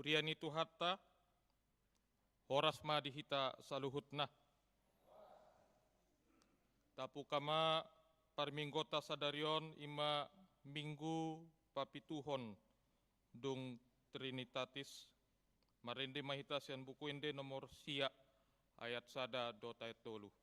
Kuriani Tuhatta, horas madihita saluhutna. Tapu kama parminggota sadarion ima minggu papituhon dung Trinitatis. Marende mahita sian buku ende nomor sia ayat sada dot ayat 10.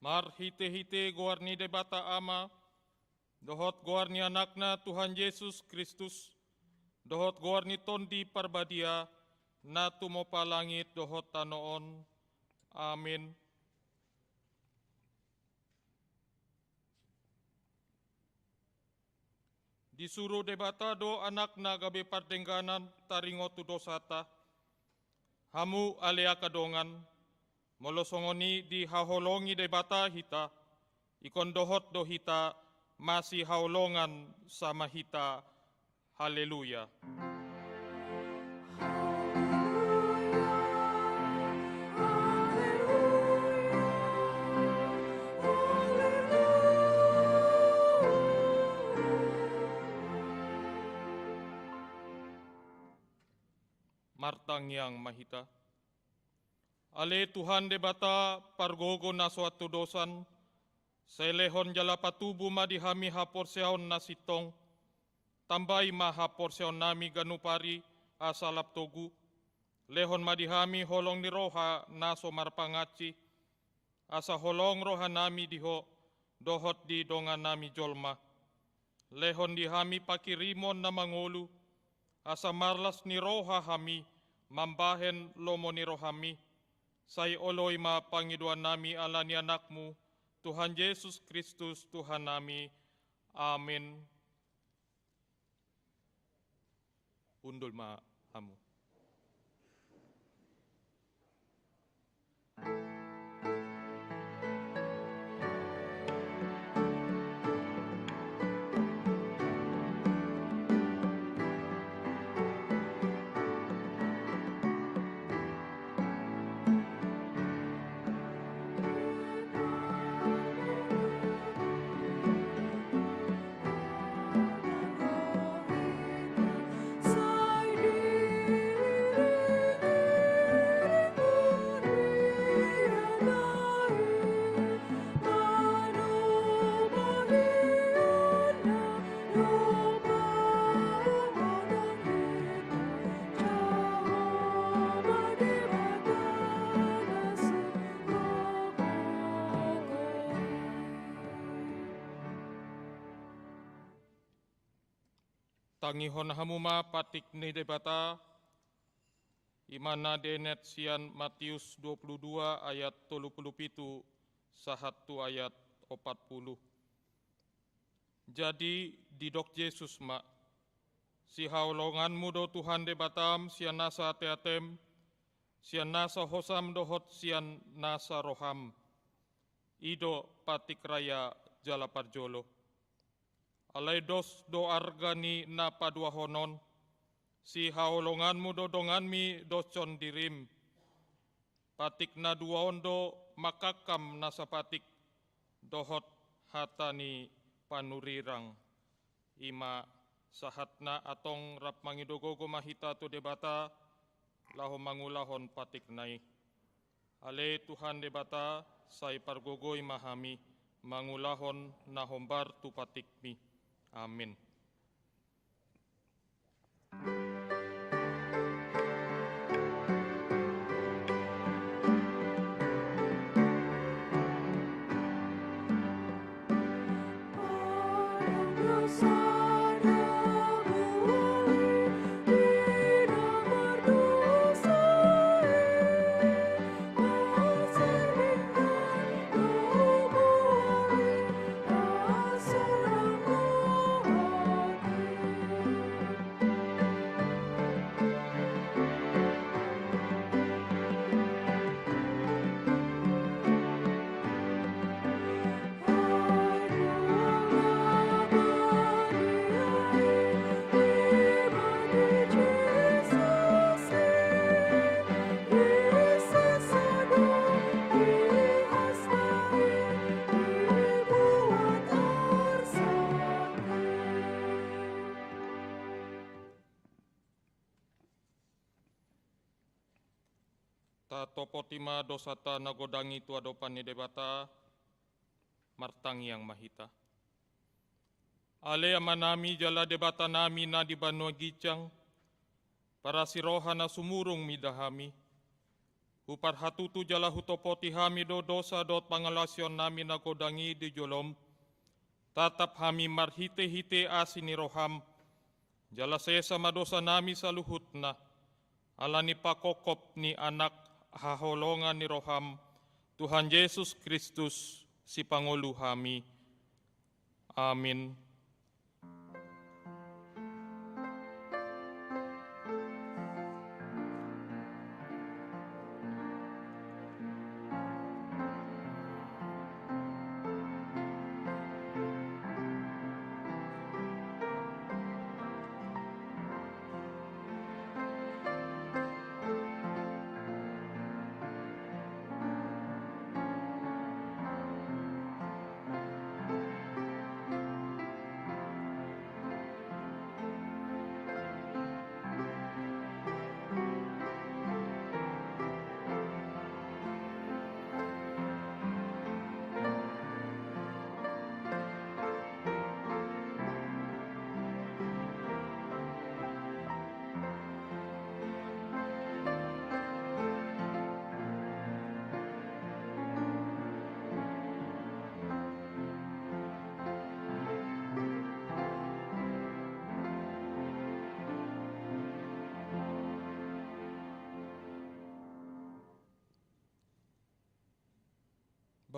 Mar hite-hite goarni debata ama, dohot goarni anakna Tuhan Yesus Kristus, dohot goarni tondi parbadia, na tumopa langit dohot tanoon. Amin. Disuruh debata do anakna gabe pardengganan taringo tu dosata, hamu alea kadongan, molosongoni di haholongi debata hita, ikon dohot do hita masih haolongan sama hita. Haleluya. Martang yang mahita. Ale Tuhan debata pargogo na suatu dosan, selehon jala patubu madihami haporseon nasitong, tambai maha porseon nami ganupari asalap togu, lehon madihami holong ni roha naso marpangaci, asa holong roha nami diho, dohot di dongan nami jolma, lehon dihami pakirimon na mangolu, asa marlas ni roha hami, mambahen lomo ni rohami, say oloy ma pangiduan nami ala ni anakmu, Tuhan Yesus Kristus Tuhan nami. Amin. Undul ma hamu. Tangihon hamuma patik ni debata imana denet sian Matius 22 ayat 37 sahatu ayat 40. Jadi didok Yesus mak, si haulonganmu do Tuhan debatam sian nasa teatem, sian nasa hosam dohot sian nasa roham, ido patik raya jala parjolo. Alai dos do argani na padua honon, si haulonganmu do donganmi docon dirim, patik na dua ondo makakam nasa patik dohot hatani panurirang. Ima sahatna atong rap mangidogogo mahita to debata laho mangulahon patik nai. Ale Tuhan debata sai pargogoi mahami mangulahon nahombar tu patik mi. Amin. Topotima dosata nagodangi tua dopani debata martang yang mahita. Ale amanami jala debata nami na di banua gicang, para siroha na sumurung midahami. Hupar hatutu jala hutopoti hami do dosa dot pangalasion nami nagodangi di jolom. Tatap hami marhite-hite asini roham, jala sesa madosa nami saluhutna. Alani pakokop ni anak haholongan ni roham, Tuhan Yesus Kristus si Pangulu hami. Amin.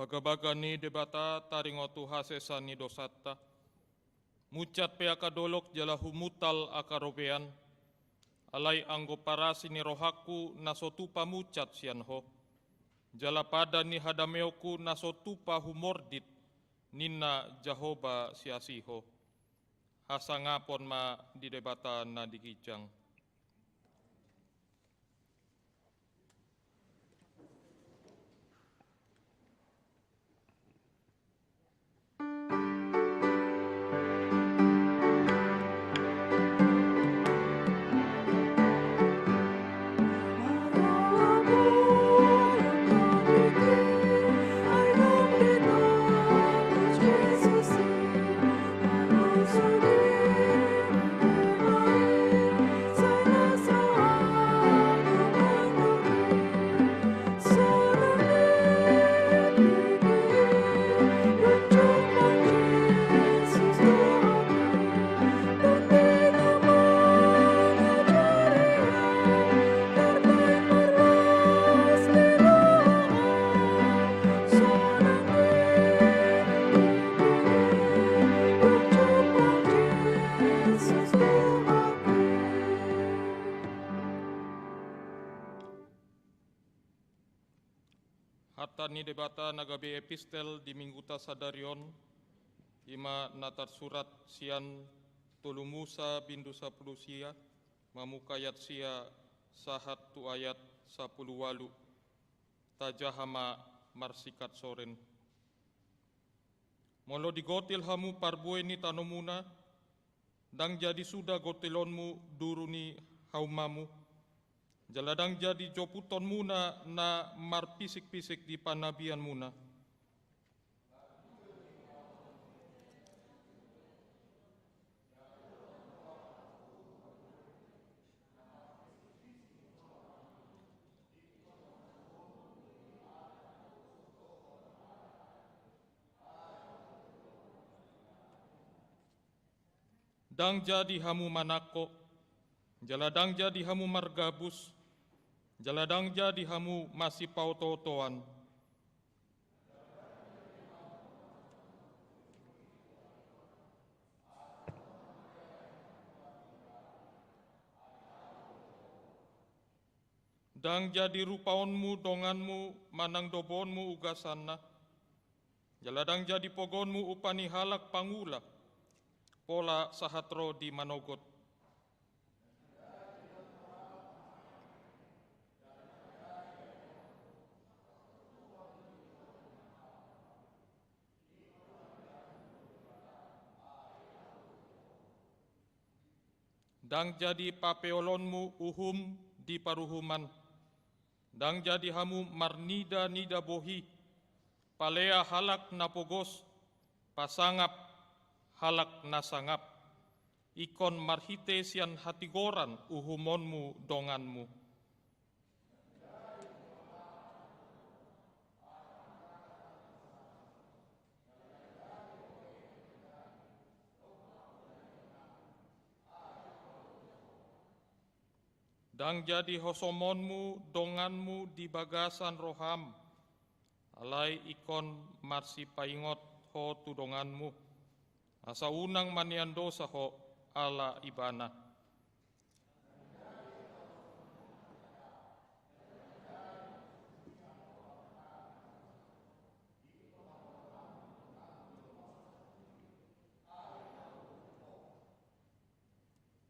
Baga-baga ni debata taringotu hasesa ni dosata. Mucat pe akadolok jala humutal akarobean. Alai anggo parasi ni rohaku nasotupa mucat sianho. Jala pada ni hadameoku nasotupa humordit nina Jahoba siasiho. Hasangapon ma di debata na digijang. hatani debata nagabe epistel di mingguta sadarion ima natar surat sian tulu Musa bindu 10 sia mamukayat sia sahat tu ayat 10 walu tajahama marsikat soren. Molo digotil hamu parbue ni tanomuna dang jadi sudah gotilonmu duruni haumamu. Jaladang jadi joputon muna na marpisik-pisik di panabian muna. Dang jadi hamu manako, jaladang jadi hamu margabus, jaladang jadi hamu masih pauto-toan. Dang jadi rupaonmu donganmu manang dobonmu ugasanna, jaladang jadi pogonmu upani halak pangula, pola sahatro di manogot. Dang jadi papeolonmu uhum di paruhuman, dang jadi hamu marnida-nida bohi, palea halak napogos, pasangap halak nasangap, ikon marhite sian hatigoran uhumonmu donganmu. Dang jadi hosomonmu donganmu di bagasan roham, alai ikon marsi paingot ho tu donganmu, asa unang manian dosa ho ala ibana.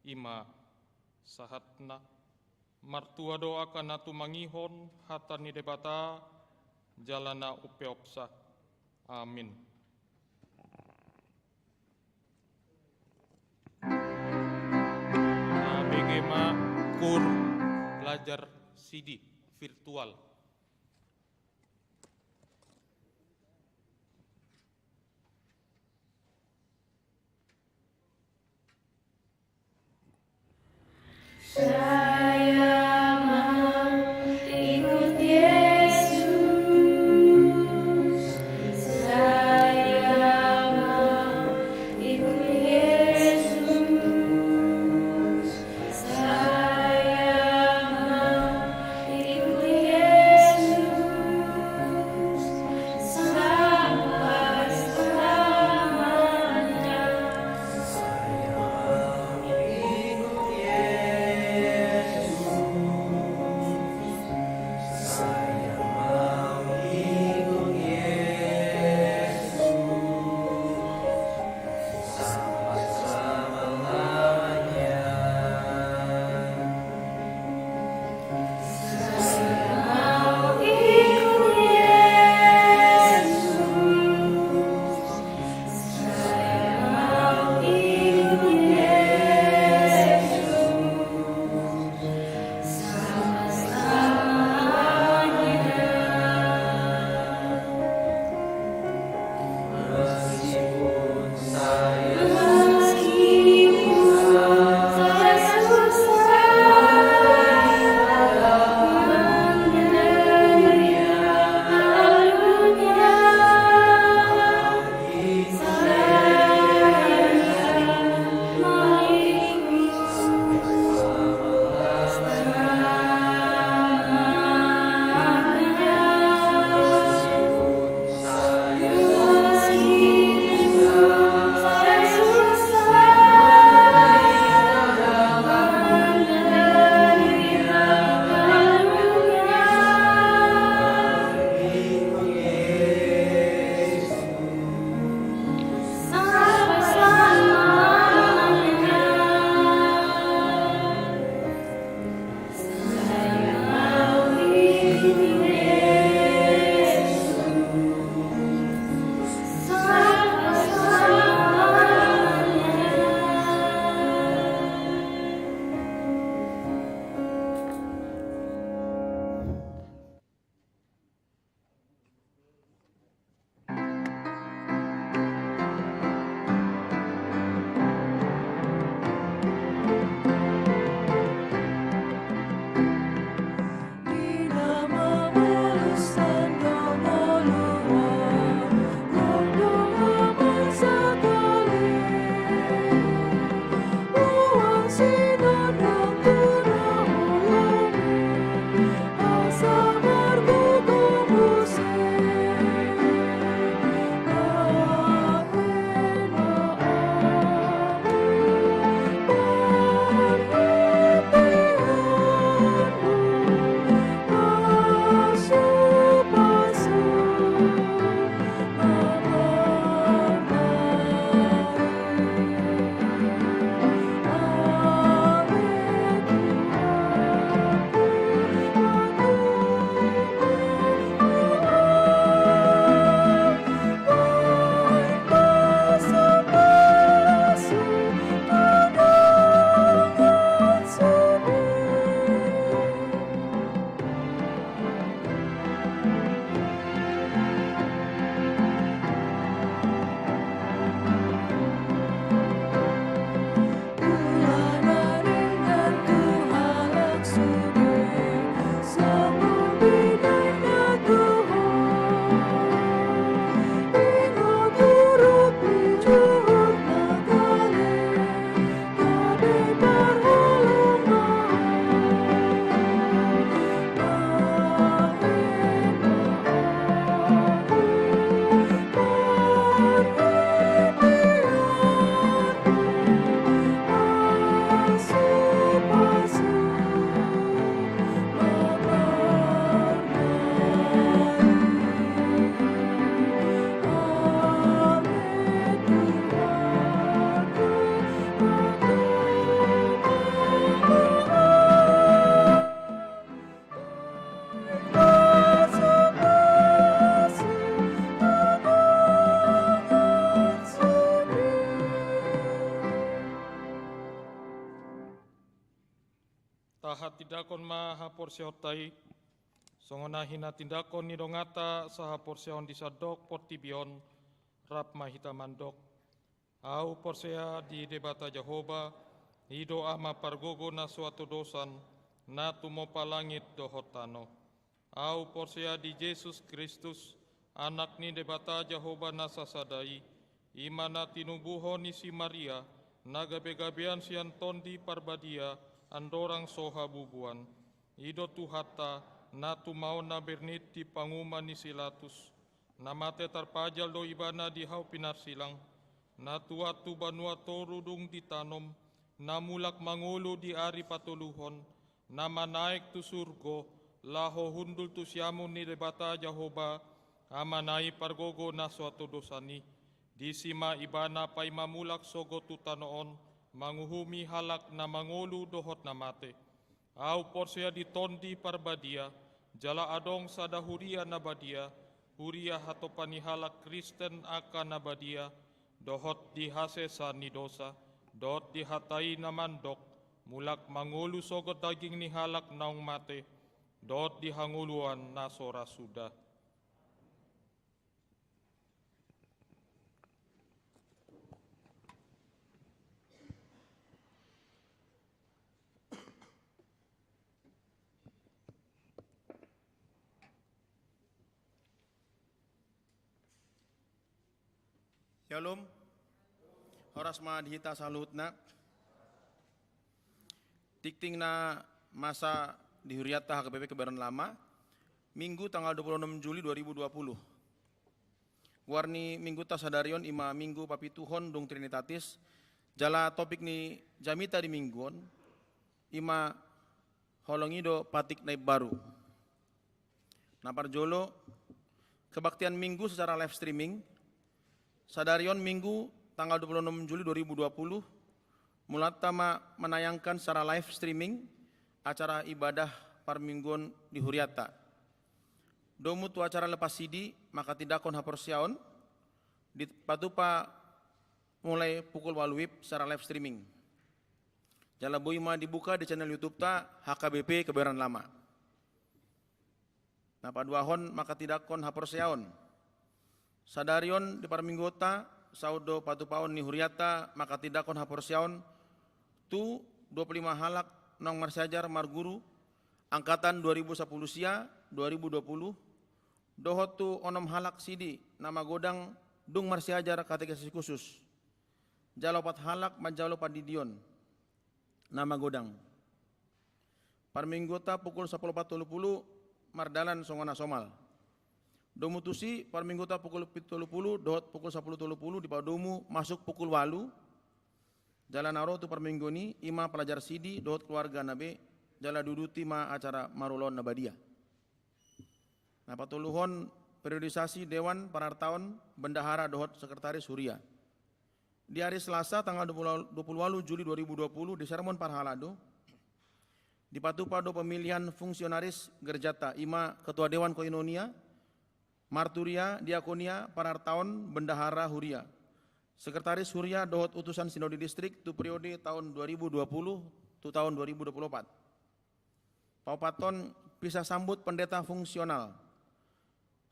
Ima sahatna martua doakan natu mangihon hatani debata jalana upeopsa. Amin. Nah, bagaimana kur belajar CD virtual. saha tindakon maha porsihotai, songona hina tindakon ni dongata saha porsiahon disadok portibion rap mahita mandok. Au porsea di debata Jehovah, hido ama pargogo na suatu dosan, na tumopa langit dohotano. Au porsea di Yesus Kristus, anak ni debata Jehovah na sasadai, imana tinubuho ni si Maria, na gabe-gabean si Antondi parbadia, andorang soha bubuan. Ido tuhata, na tumao na bernit di panguma ni silatus, na mate tarpajal do ibana di hau pinarsilang, na tuatu banua torudung ditanom, na mulak mangulu di ari patuluhon, na manaik tu surgo, laho hundul tu siamu ni debata Jehovah, amanai pargogo na suatu dosani, di sima ibana pai mamulak sogo tu tanoon, manguhumi halak na mangulu dohot na mate. Au porsea di tondi parbadia, jala adong sada huria nabadia, huria hatopani halak Kristen akan nabadia, dohot dihasesa ni dosa, dohot dihatai na mandok, mulak mangulu sogot daging ni halak naung mate, dohot dihanguluan na sora sudah. Shalom, horas ma dihita salutna. Tikting na masa dihuriata HKBP Kebayoran Lama, Minggu tanggal 26 Juli 2020. Warni Minggu tasadarion ima Minggu papituhon dung Trinitatis, jala topik ni jamita di mingguon, ima holongido patik naib baru. Naparjolo, kebaktian Minggu secara live streaming, Sadarion Minggu tanggal 26 Juli 2020 Mulatama menayangkan secara live streaming acara ibadah parmingguan di Huriata. Domu tu acara lepas sidi maka tidakon haporsiaon di patupa mulai pukul waluip secara live streaming. Jala boima dibuka di channel YouTube ta HKBP Kebayoran Lama. Nah paduahon maka tidakon haporsiaon. Sadarion di parminggota saudo patupaon ni Huriata maka tidakon haporsiaon tu 25 halak nong marsajar marguru angkatan 2010 sia 2020 dohot tu onom halak sidi nama godang dung marsajar katekesi khusus jalopat halak majalo padidion nama godang parminggota pukul 10.40 mardalan songona somal. Domutusi parminggota pukul 7.30 dot pukul 10.30 di padomu masuk pukul 8 jalan aro tu parminggoni ima pelajar sidi dot keluarga nabe jala duduti ma acara marulon nabadia. Nah patuluhon periodisasi Dewan Panartaon Bendahara dohot Sekretaris Huria. Di hari Selasa tanggal 28 Juli 2020 di sermon Parhalado di patupado pemilihan fungsionaris Gerjata ima Ketua Dewan Koinonia Marturia Diakonia Panartaon Bendahara Huria. Sekretaris Huria dohot utusan Sinode Distrik tu periode tahun 2020 tu tahun 2024. Paupaton pisah sambut pendeta fungsional.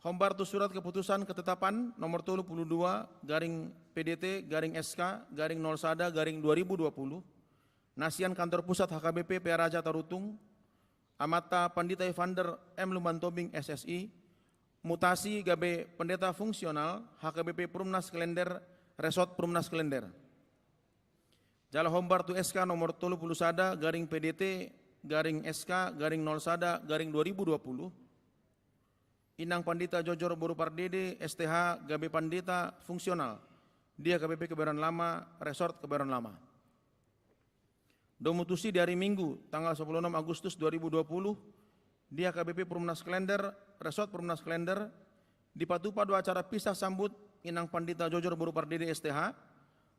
Hombar tu surat keputusan ketetapan nomor 32 garing PDT garing SK garing 01 garing 2020. Nasian Kantor Pusat HKBP PR Raja Tarutung. Amata Pandita Evander M. Lumbantobing SSI. Mutasi gabe pendeta fungsional HKBP Perumnas Klender Resort Perumnas Klender. Jala hombar tu SK nomor 31 garing PDT garing SK garing 01 garing 2020. Inang Pandita Jojor Boru Pardede STH gabe Pandita fungsional dia KBP Kebayoran Lama Resort Kebayoran Lama. Domutusi di hari Minggu tanggal 26 Agustus 2020 dia KBP Perumnas Klender, Resort Perumnas Klender, di patupa dua acara pisah sambut Inang Pandita Jojor Boru Pardede STH,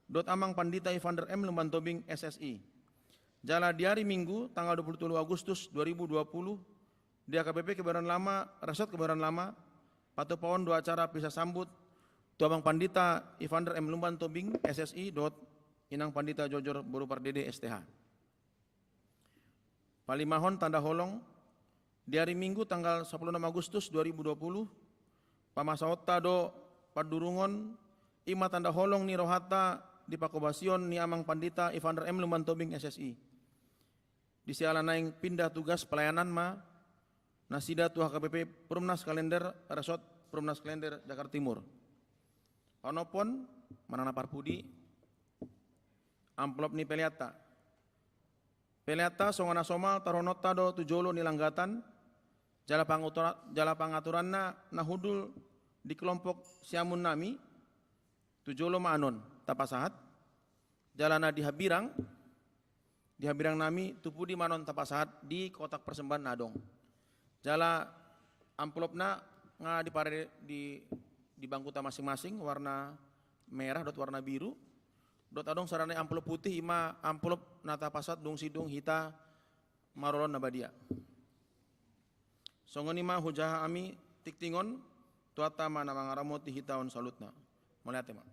dot Amang Pandita Evander M. Lumbantobing SSI. Jala di hari Minggu tanggal 27 Agustus 2020, dia KBP Kebayoran Lama, Resort Kebayoran Lama, patupaon dua acara pisah sambut tu Amang Pandita Evander M. Lumbantobing SSI, dot Inang Pandita Jojor Boru Pardede STH. Palimahon tanda holong di hari Minggu tanggal 16 Agustus 2020 pamasaotta do padurungon ima tanda holong ni rohata di Pakobasion ni Amang Pandita Evander M. Lumantobing SSI. Di siala naing pindah tugas pelayanan ma nasida tuha KPP Perumnas Kalender Resort Perumnas Kalender Jakarta Timur. Onopon manana parpudi amplop ni peliata. Peliata songana somal taronota do tujolo nilanggatan jala pangaturanna nahudul di kelompok siamun nami tujolo maanon tapasahat jalana di Habirang nami tupudi manon tapasahat di kotak persembahan nadong jala amplopna nga dipare di bangkuta masing-masing warna merah dot warna biru dot adong sarana amplop putih ima amplop nata pasat dong sidong hita marolon nabadia. Songoni ma hujaha ami tiktingon tuata mana mangaramoti hitaon salutna. Melihat ma.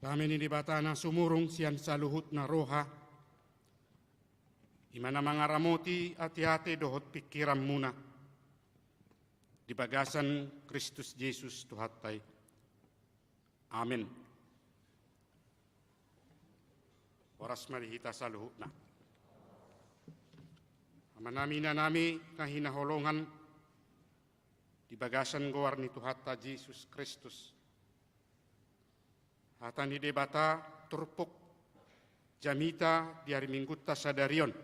Kami ni dibata na sumurong siyan sa luhut na roha. Imana mangaramoti ati-ati dohot pikiran muna. Di bagasan Kristus Yesus Tuhatay. Amin. Oras marihita sa luhut na. Amanami na nami na hinaholongan di bagasan gowar ni Tuhata Yesus Kristus. Hatan di debata turpuk jamita di hari Mingguta sadarion.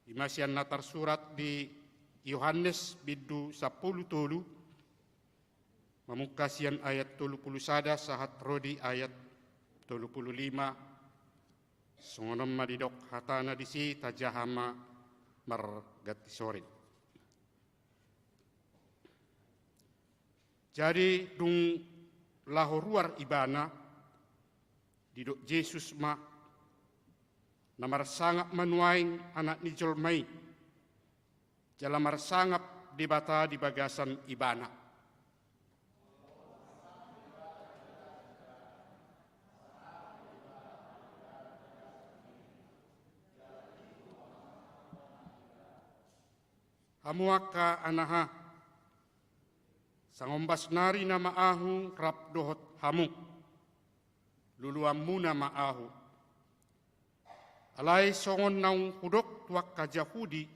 Di masian natar surat di Yohanes bidu 10 tolu. Mamukasian ayat 30 sada sahat rodi ayat 35. Songonom madidok hatana disi tajahama margati sore. Jadi dung lahoruar ibana didok Yesus ma namar sangap manuaing anak ni jolmai jalamar sangap dibata di bagasan ibana. Hamuaka anaha sangombas nari na maahu rap dohot hamu. Luluam muna maahu. Alay songon naung hudok tuak kajahudi.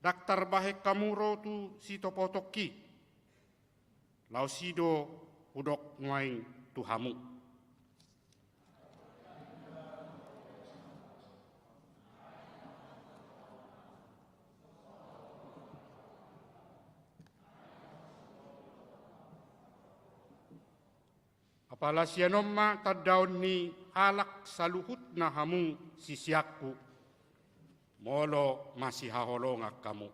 Daktar bahek kamuro tu si topotoki. Lausido hudok nguaing tu hamu. Apala sianomma tadaon ni alak saluhut na hamu sisiakku. Molo masih haholongak kamu.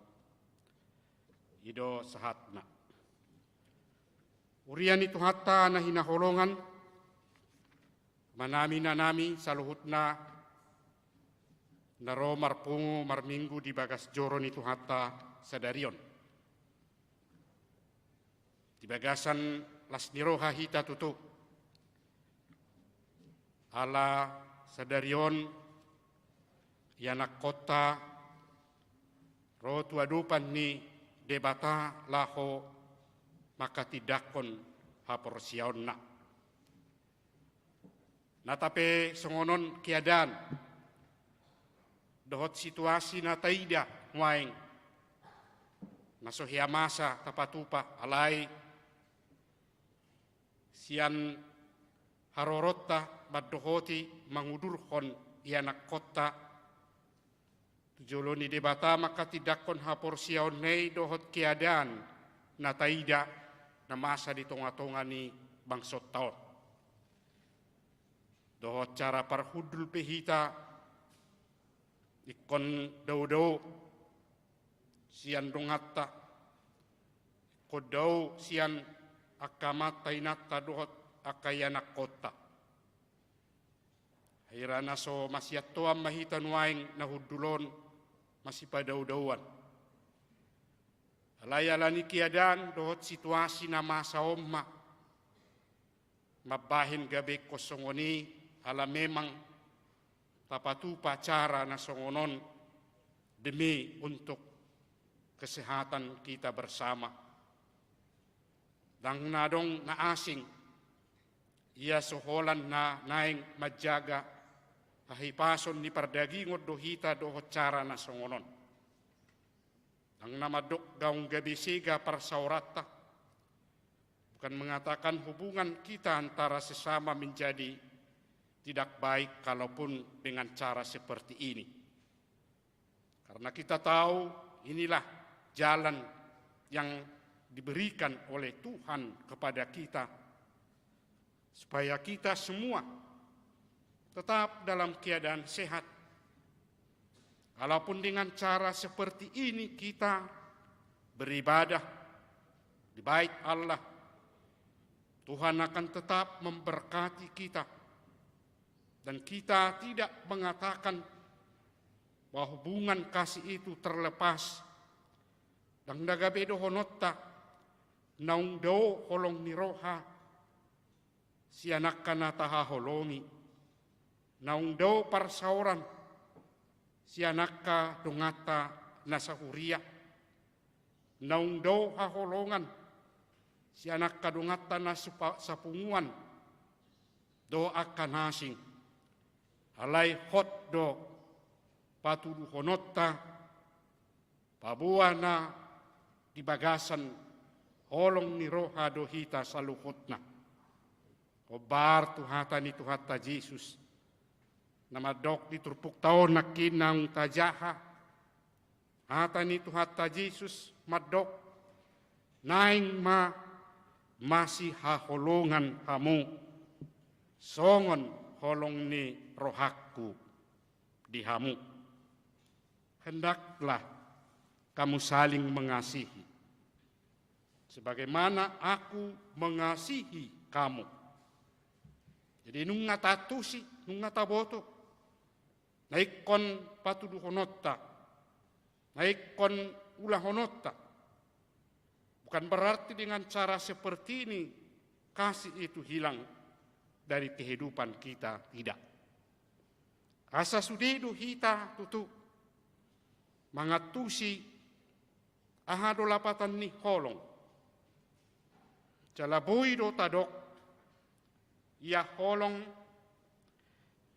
Ido sahatna. Urian itu hatta na hinaholongan. Manami na nami saluhut na naro marpungu marminggu di bagas joron itu hatta sadarion. Di bagasan lasniroha hita tutup. Ala sadarion yanak kota rotu adupan ni debata laho maka tidakon haporsiaonna. Natape songonon kiadan dohot situasi na taida nguaing nasohia masa tapatupa alai sian harorotta baddohoti mangudurhon ianak kota tujoloni debata maka tidakon haporsiaon nei dohot kiadan na taida na masa di tonga-tonga ni bangsot taon. Dohot cara parhudul pehita ikon daw sian dongatta kodau sian akamata inatta dohot akayanak kota. Hirana so masiatoan mahitan waing nahudulon masih padaw-dawan. Alayalani kiadan dohot situasi na masa omma mabahin gabe kosongoni ala memang tapatupa cara na songonon demi untuk kesehatan kita bersama. Dang nadong na asing ia soholan na naing majaga hahipason ni pardagingod dohita dohot cara na songonon. Ang namadok gaung gabi siga parsaurata bukan mengatakan hubungan kita antara sesama menjadi tidak baik kalaupun dengan cara seperti ini. Karena kita tahu inilah jalan yang diberikan oleh Tuhan kepada kita supaya kita semua tetap dalam keadaan sehat. Kalaupun dengan cara seperti ini kita beribadah di bait Allah, Tuhan akan tetap memberkati kita. Dan kita tidak mengatakan bahwa hubungan kasih itu terlepas. Dang dagabedo honotta naung do holong ni roha si anak kanata holongi. Naung do parsauran si anak ka dongata nasahuria. Naung do haholongan si anak ka dongata nasapunguan do akan asing. Alai hot do patudu honotta pabuana di bagasan holong ni roha dohita saluhotna. Obar tuhata ni tuhata Jesus namadok di turpuk taon nakinang tajaha hata ni tuhata Jesus madok naing masih haholongan hamu songon holong ni rohaku dihamu. Hendaklah kamu saling mengasihi sebagaimana aku mengasihi kamu. Jadi nung ngatatusi, nung ngataboto, naikon patudu honotta, naikon ulah honotta. Bukan berarti dengan cara seperti ini kasih itu hilang dari kehidupan kita, tidak. Asa sudidu hita tutu mangatusi ahado lapatan ni holong. Jalabui do tadok ia holong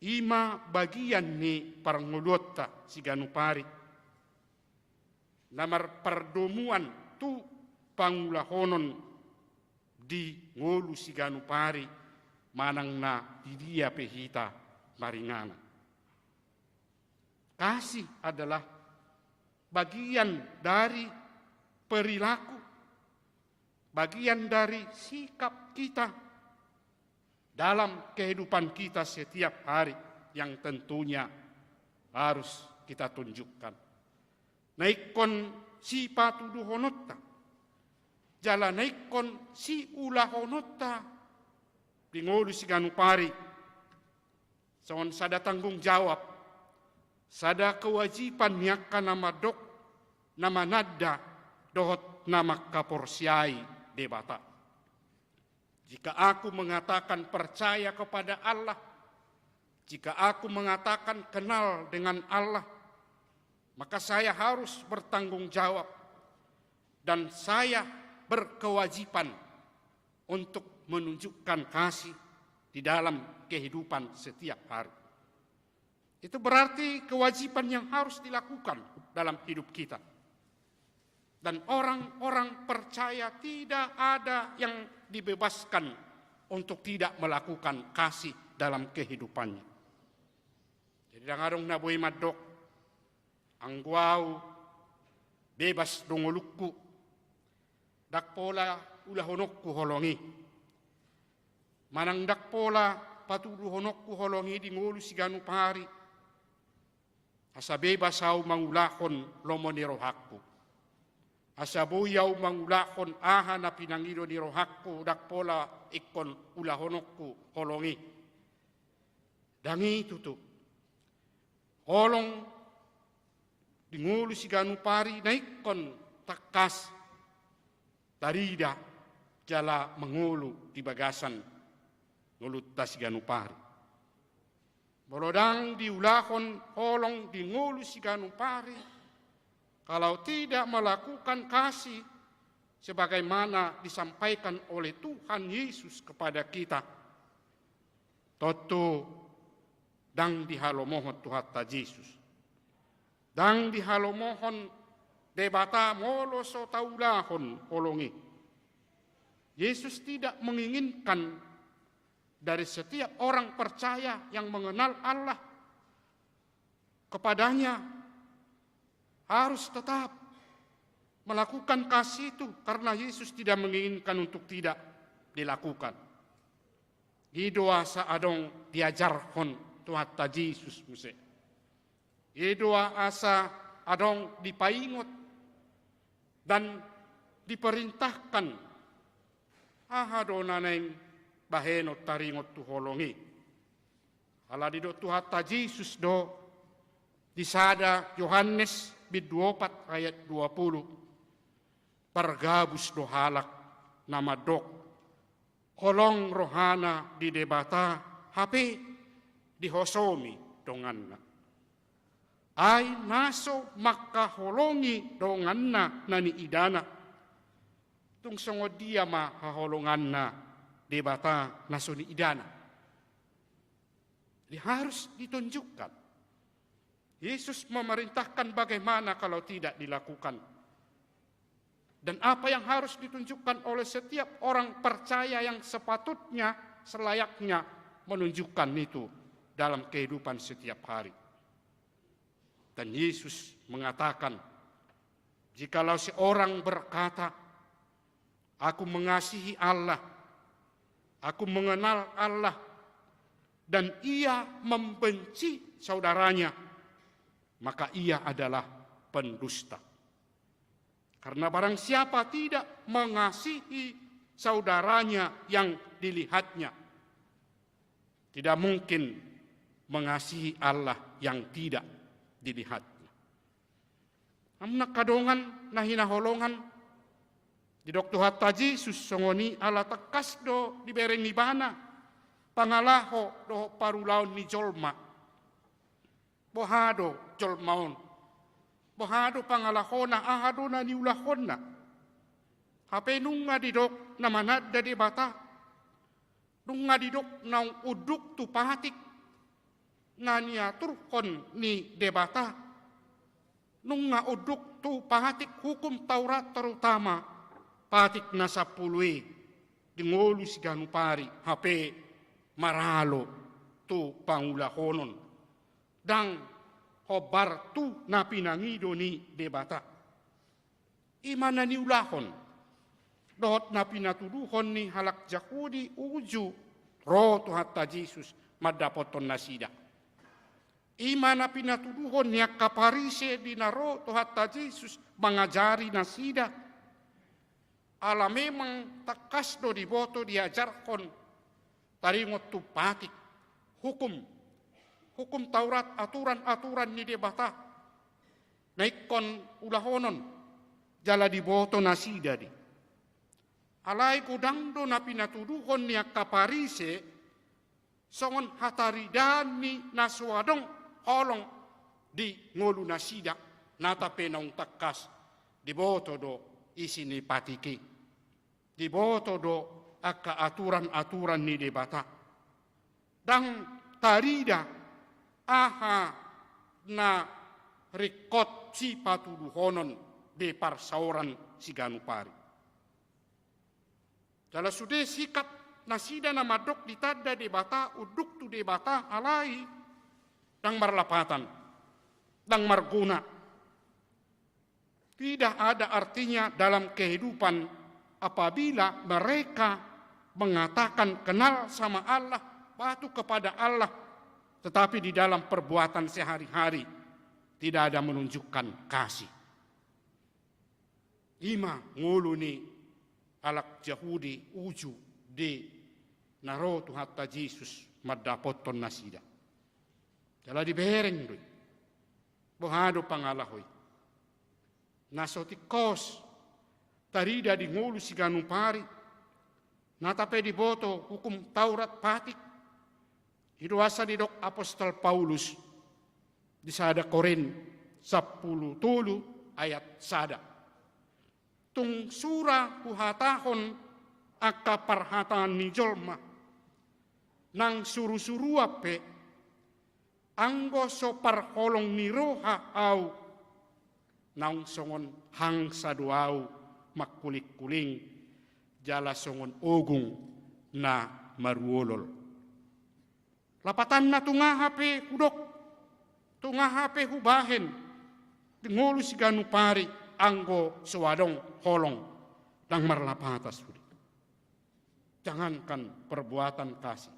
ima bagian ni parngulota si ganupari. Namar perdomuan tu pangulahonon di ngolu si ganupari manang na di dia pehita maringana. Kasih adalah bagian dari perilaku, bagian dari sikap kita dalam kehidupan kita setiap hari yang tentunya harus kita tunjukkan. Naikon si patudu honotta, jala naikon si ulah honotta, Pingolu si ganupari, soon sada tanggung jawab, sada kewajiban niaka nama dok, nama nadda, dohot nama kaporsiai debata. Jika aku mengatakan percaya kepada Allah, jika aku mengatakan kenal dengan Allah, maka saya harus bertanggung jawab dan saya berkewajiban untuk menunjukkan kasih di dalam kehidupan setiap hari. Itu berarti kewajiban yang harus dilakukan dalam hidup kita. Dan orang-orang percaya tidak ada yang dibebaskan untuk tidak melakukan kasih dalam kehidupannya. Jadi dangadong na boy madok, ang guau, bebas dongolukku, dakpola ulahonokku holongi. Manang dakpola patuduhonokku holongi di ngulu siganu pari. Asa bebas au mangulakon lomo ni rohakku. Asa buyaw mangulakon aha na pinangido ni rohakku dakpola ikon ulahonokku holongi. Dangi tutu. Holong di ngulu siganu pari na ikon takas tarida jala mengulu di bagasan ngulut siganu pari. Bolodang diulahon holong di ngulu siganu pari, kalau tidak melakukan kasih sebagaimana disampaikan oleh Tuhan Yesus kepada kita, toto dang dihalomohon Tuhan ta Yesus. Dang dihalomohon debata molo so taulahon holongi. Yesus tidak menginginkan dari setiap orang percaya yang mengenal Allah kepadanya harus tetap melakukan kasih itu karena Yesus tidak menginginkan untuk tidak dilakukan. Idoa sa adong diajarhon Tuhan ta Yesus muse. Idoa asa adong dipaingot dan diperintahkan ahadonaneng bahenot taringot tu holongi. Ala di do Tuhan ta Yesus do disada Yohanes bid 24 ayat 20. Pergabus do halak nama dok. Holong rohana di debata hape dihosomi donganna. Ay naso makaholongi donganna nani idana. Tung songod dia ma haholonganna debata nasoni idana. Jadi harus ditunjukkan. Yesus memerintahkan bagaimana kalau tidak dilakukan. Dan apa yang harus ditunjukkan oleh setiap orang percaya yang sepatutnya, selayaknya menunjukkan itu dalam kehidupan setiap hari. Dan Yesus mengatakan, jikalau seorang berkata, aku mengasihi Allah, aku mengenal Allah, dan ia membenci saudaranya, maka ia adalah pendusta. Karena barang siapa tidak mengasihi saudaranya yang dilihatnya, tidak mungkin mengasihi Allah yang tidak dilihatnya. Amna kadongan nahinaholongan di dokter hatta Yesus songoni ala tekas do dibereng nibana pangalaho do parulaon ni jolma bohado jolmaon bohado pangalahona ahadona ni ulahona hape nunga didok namanad dadi bata nunga didok naung uduk tu pahatik naniatur kon ni debata nunga uduk tu pahatik hukum Taurat terutama patik nasa pului dingolu siganu pari hape maralo tu pangulahonon dang hobar tu na pinangido ni debata. Imana ni ulahon dohot na pinatuduhon ni halak Yahudi uju ro tu hatta Yesus madapoton nasida. Imana pinatuduhon ni kaparise dinaro tu hatta Yesus mengajari nasida. Ala memang takas do diboto diajarkon taringot tu patik hukum Taurat aturan-aturan ni debata naikon ulahonon jala diboto nasida di alai kudang do na pinatuduhon ni kaparise songon hataridan ni naswadong holong di ngolu nasida nata penong takas diboto do isini patiki. Diboto do akka aturan-aturan ni debata. Dan tarida aha na rekod si patuduhonon de parsauran si Ganupari. Jala sude sikap nasida na madok ditada debata uduk tu debata alai dang marlapatan, dang marguna. Tidak ada artinya dalam kehidupan apabila mereka mengatakan kenal sama Allah, patuh kepada Allah, tetapi di dalam perbuatan sehari-hari tidak ada menunjukkan kasih. Ima nguluni alak Yahudi uju de narotu hatta Jesus madapoton nasida. Jala dibereng doi. Bohado pangalahoy. Nasotikos tarida di ngulu si Ganupari. Natape di boto hukum Taurat patik. Hiduasa di dok Apostol Paulus di sada Korin 10 tulu ayat sada. Tung sura huhatahon akka parhataan ni jolma nang suru-suru ape anggo so parholong ni roha au naung songon hang saduau makulik-kuling jala songon ogung na maruolol. Lapatan na tunga hape hudok, tunga hape hubahen, dingolu si Ganupari anggo sewadong holong dang marlapatas. Jangankan perbuatan kasih,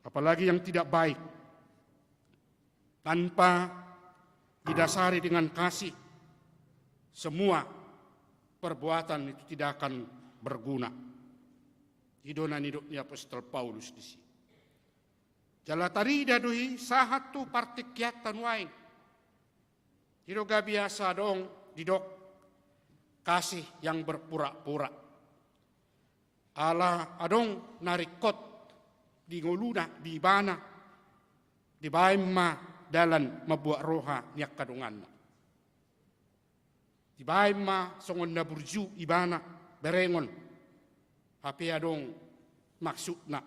apalagi yang tidak baik, tanpa didasari dengan kasih, semua perbuatan itu tidak akan berguna. Idonan hidupnya Apostol Paulus di sini. Jalatari dadui sahat tu partikyatan wain. Hidoga biasa dong didok kasih yang berpura-pura. Ala adong narikot di ngoluna di bana di baima dalan mabuat roha niak kadungan. Di baima songon na burju ibana berengon. Hape adong maksudna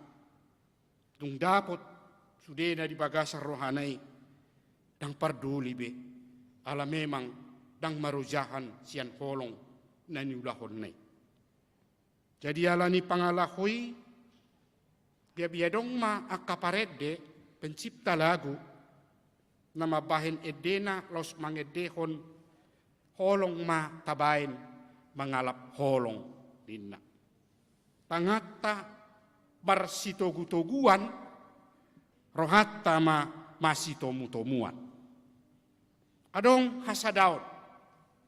tung dapot sudena di bagasar rohanai dang parduli be ala memang dang marujahan sian holong na niulahon nai. Jadi ala ni pangalahoy biadong ma akaparede pencipta lagu nama bahin edena los mangedehon holong ma tabain mangalap holong dinna. Pangatta barsitogu-toguan rohatta ma masitomu-tomuan. Adong hasadaon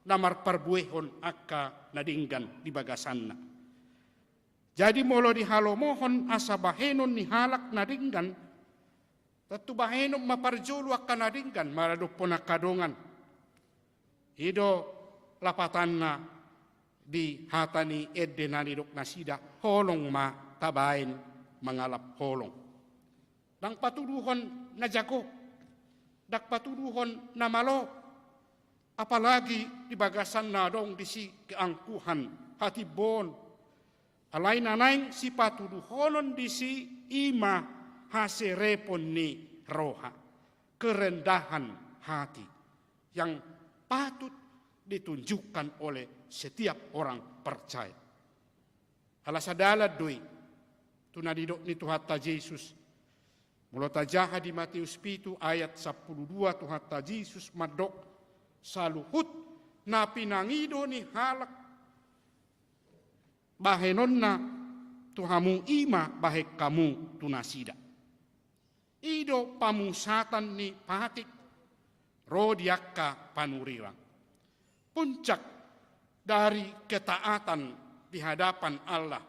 namar parbuehon akka nadinggan di bagasanna. Jadi molo di halomohon asa bahenon ni halak nadinggan, tatu bahenon maparjulu akka nadinggan maradupon akadongan. Ido lapatanna di hatani edde nanidok nasida holong ma tabain mangalap holong. Dang patuduhon na jago, dak patuduhon na malo, apalagi di bagasan na dong di si keangkuhan hatibon. Alay nanay si patuduhonon di si ima haserepon ni roha, kerendahan hati yang patut ditunjukkan oleh setiap orang percaya. Alasadala doi tunadidok ni Tuhatta Yesus. Mulo tajaha di Matius 7 ayat 12 Tuhatta Yesus madok saluhut na pinangido ni halak bahenon na tuhamu ima bahek kamu tunasida. Ido pamusatan ni patik rodiakka panurirang. Puncak dari ketaatan di hadapan Allah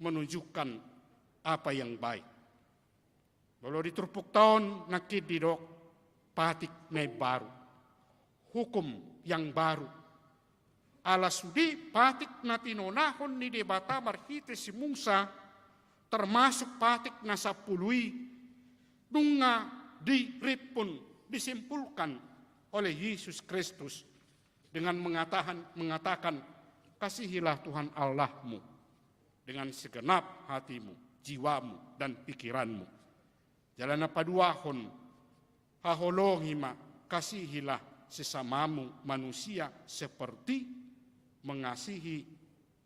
menunjukkan apa yang baik. Kalau diturpuk tahun nakid didok patik na baru. Hukum yang baru. Ala sudi patik na tinonahon ni debata marhite si Musa termasuk patik na sapului nunga diripun disimpulkan oleh Yesus Kristus dengan mengatakan kasihilah Tuhan Allahmu dengan segenap hatimu, jiwamu, dan pikiranmu. Jalana paduahon haholongima kasihilah sesamamu manusia seperti mengasihi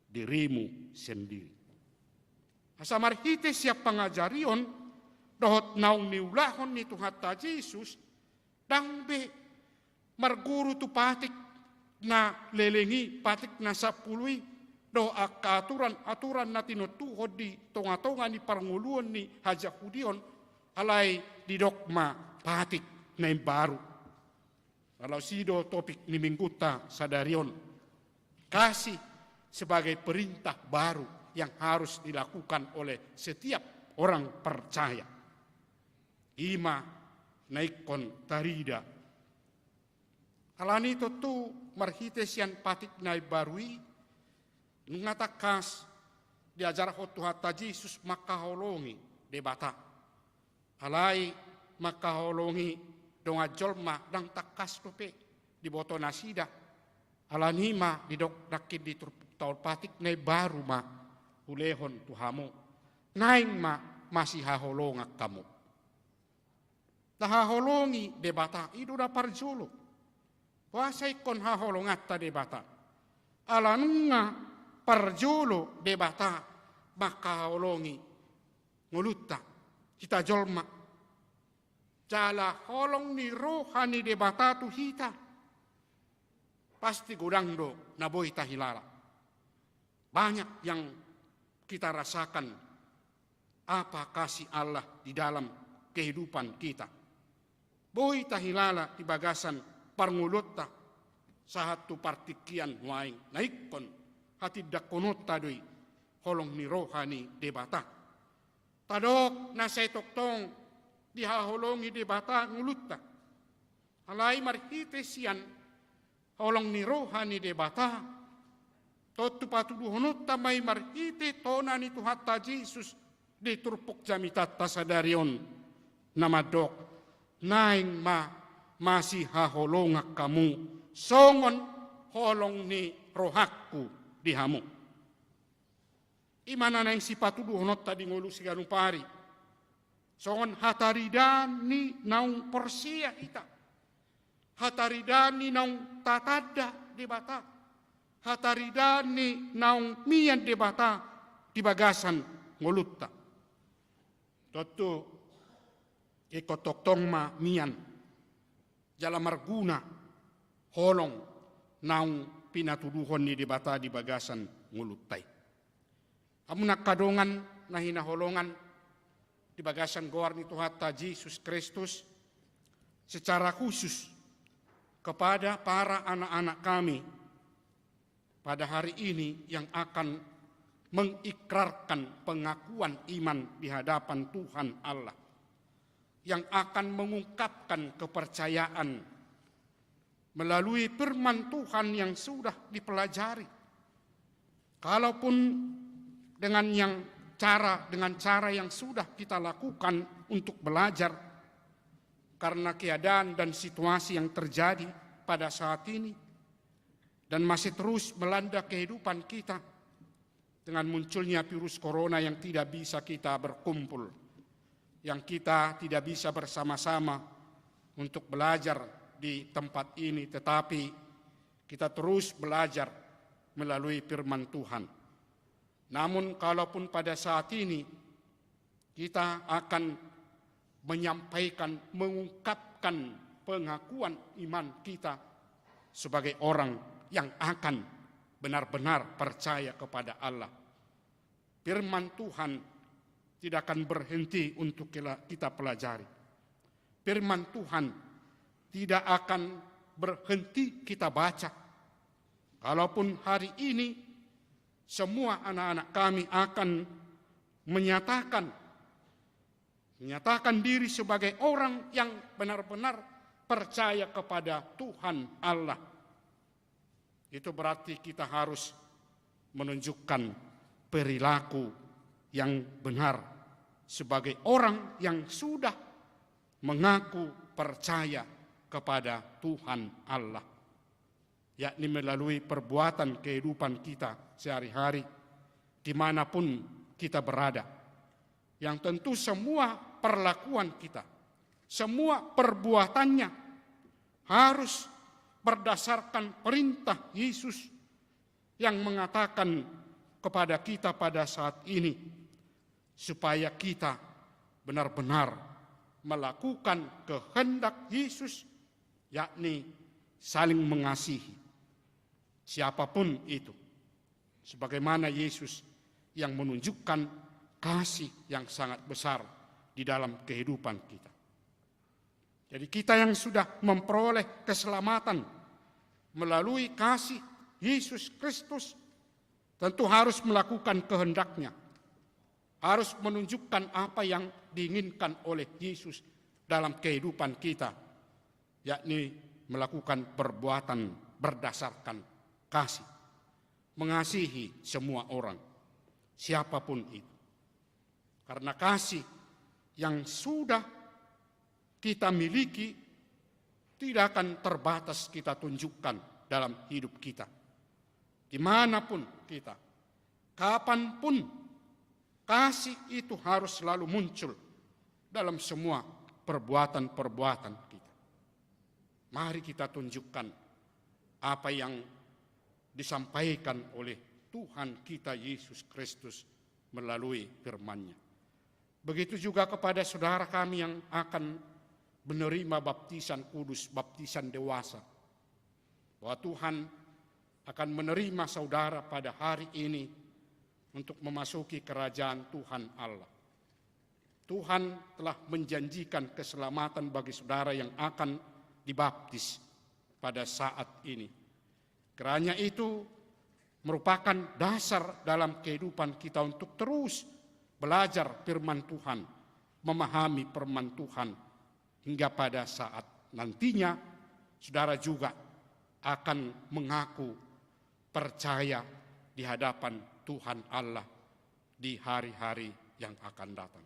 dirimu sendiri. Asamarhite siap pangajarion dohot naung niulahon ni Tuhan ta Yesus dang be marguru tu patik na lelengi patik na sapului do aturan na tinutuhod di tonga-tonga ni paranguluan ni Haja Hudion alay di dogma patik na baru. Kalau sido topik ni mingguta sadarion kasih sebagai perintah baru yang harus dilakukan oleh setiap orang percaya. Ima naikon tarida. Alani tu marhitesian patik nai barui ngatakas diajar Tuhan Yesus makaholongi debata. Alai makaholongi donga jolma dang takas tope di boto nasida. Alanima di dok dakit di taul patik nai baru ma hulehon Tuhamu. Naing ma masih haholongak kamu. Tahaholongi debata itu da parjolo. Wasai kon haholongat ta debata. Alanunga parjolo debata maka holongi ngulutta kita jolma. Jala holong ni rohani debata tu hita. Pasti gudang do naboy tahilala. Banyak yang kita rasakan apa kasih Allah di dalam kehidupan kita. Boy tahilala di bagasan parngulutta sahat tu partikian waing naikon hati dakonot tadoi holong ni rohani debata. Tadok nasay toktong dihaholongi debata ngulutta. Alay marhitesian holong ni rohani debata. Totu patuduhonot tamay marhite tona ni Tuhan Yesus di turpuk jamitat tasadarion namadok. Naing masih haholongak kamu songon holong ni rohakku dihamu. Imana na yung sipatuduhonot tadi ngulu si ganupari. Songon hataridan ni naung porsia ita. Hataridan ni naung tatada di bata. Hataridan ni naung miyan di bata di bagasan ngulutta. Toto ikotoktong ma miyan. Jala marguna holong naung pinatuduhon ni debata di bagasan nguluttay. Amun nakadongan na hinaholongan di bagasan goar ni Tuhan Yesus Kristus secara khusus kepada para anak-anak kami pada hari ini yang akan mengikrarkan pengakuan iman di hadapan Tuhan Allah. Yang akan mengungkapkan kepercayaan melalui firman Tuhan yang sudah dipelajari. Kalaupun dengan cara yang sudah kita lakukan untuk belajar karena keadaan dan situasi yang terjadi pada saat ini dan masih terus melanda kehidupan kita dengan munculnya virus corona yang tidak bisa kita berkumpul. Yang kita tidak bisa bersama-sama untuk belajar di tempat ini, tetapi kita terus belajar melalui firman Tuhan. Namun kalaupun pada saat ini kita akan menyampaikan, mengungkapkan pengakuan iman kita sebagai orang yang akan benar-benar percaya kepada Allah. Firman Tuhan tidak akan berhenti untuk kita pelajari. Firman Tuhan tidak akan berhenti kita baca. Kalaupun hari ini semua anak-anak kami akan menyatakan diri sebagai orang yang benar-benar percaya kepada Tuhan Allah. Itu berarti kita harus menunjukkan perilaku yang benar sebagai orang yang sudah mengaku percaya kepada Tuhan Allah. yakni melalui perbuatan kehidupan kita sehari-hari, dimanapun kita berada. Yang tentu semua perlakuan kita, semua perbuatannya harus berdasarkan perintah Yesus yang mengatakan kepada kita pada saat ini, supaya kita benar-benar melakukan kehendak Yesus, yakni saling mengasihi siapapun itu, sebagaimana Yesus yang menunjukkan kasih yang sangat besar di dalam kehidupan kita. Jadi kita yang sudah memperoleh keselamatan melalui kasih Yesus Kristus tentu harus melakukan kehendaknya, harus menunjukkan apa yang diinginkan oleh Yesus dalam kehidupan kita, yakni melakukan perbuatan berdasarkan kasih, mengasihi semua orang, siapapun itu. Karena kasih yang sudah kita miliki tidak akan terbatas kita tunjukkan dalam hidup kita. Dimanapun kita, kapanpun, kasih itu harus selalu muncul dalam semua perbuatan-perbuatan kita. Mari kita tunjukkan apa yang disampaikan oleh Tuhan kita Yesus Kristus melalui firman-Nya. Begitu juga kepada saudara kami yang akan menerima baptisan kudus, baptisan dewasa, bahwa Tuhan akan menerima saudara pada hari ini untuk memasuki kerajaan Tuhan Allah. Tuhan telah menjanjikan keselamatan bagi saudara yang akan dibaptis pada saat ini. Kiranya itu merupakan dasar dalam kehidupan kita untuk terus belajar firman Tuhan, memahami firman Tuhan, hingga pada saat nantinya saudara juga akan mengaku percaya di hadapan Tuhan Allah di hari-hari yang akan datang.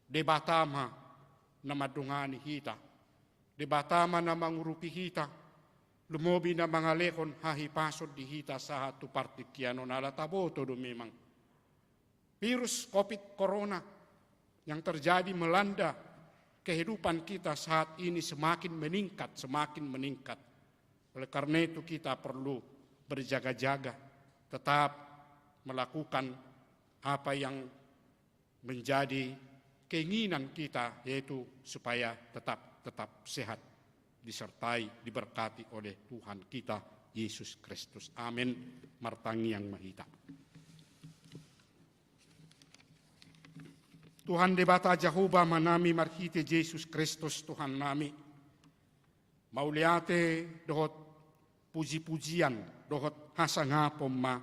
Debatama nama dungani hita, debatama nama ngurupi hita, lumobi na mga lekon hahipasod di hita sa hatu partikiano na lataboto do memang. Virus COVID Corona yang terjadi melanda kehidupan kita saat ini semakin meningkat. Oleh karena itu kita perlu berjaga-jaga, tetap melakukan apa yang menjadi keinginan kita, yaitu supaya tetap sehat, disertai, diberkati oleh Tuhan kita Yesus Kristus. Amin. Martangi yang mahita. Tuhan debata Jehovah manami marhite Yesus Kristus Tuhan nami. Mauliate dohot puji-pujian, dohot hasangapom ma.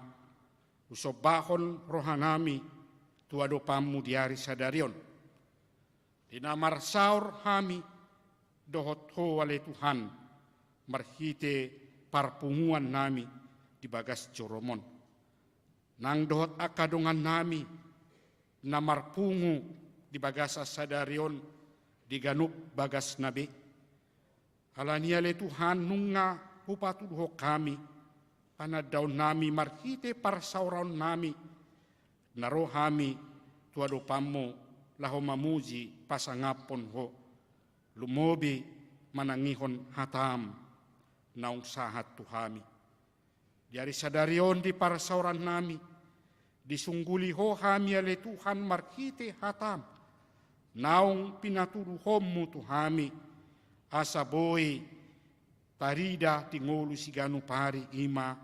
Usobahon rohanami tuadopamu diari sadarion. Dinamar saur hami dohot ho wale Tuhan marhite parpunguan nami di bagas joromon. Nang dohot akadongan nami namar pungu di bagasa sadarion di ganuk bagas nabi. Alania le Tuhan nunga hupatuduho kami anadaw nami marhite parsauron nami narohami tuadopamo laho mamuji pasangapon ho lumobi manangihon hatam naung sahat tuhami. Diari sadarion di parsauran nami disungguli ho hami ale Tuhan marhite hatam naung pinatuduhommu tuhami asaboi parida tingolu siganu pari ima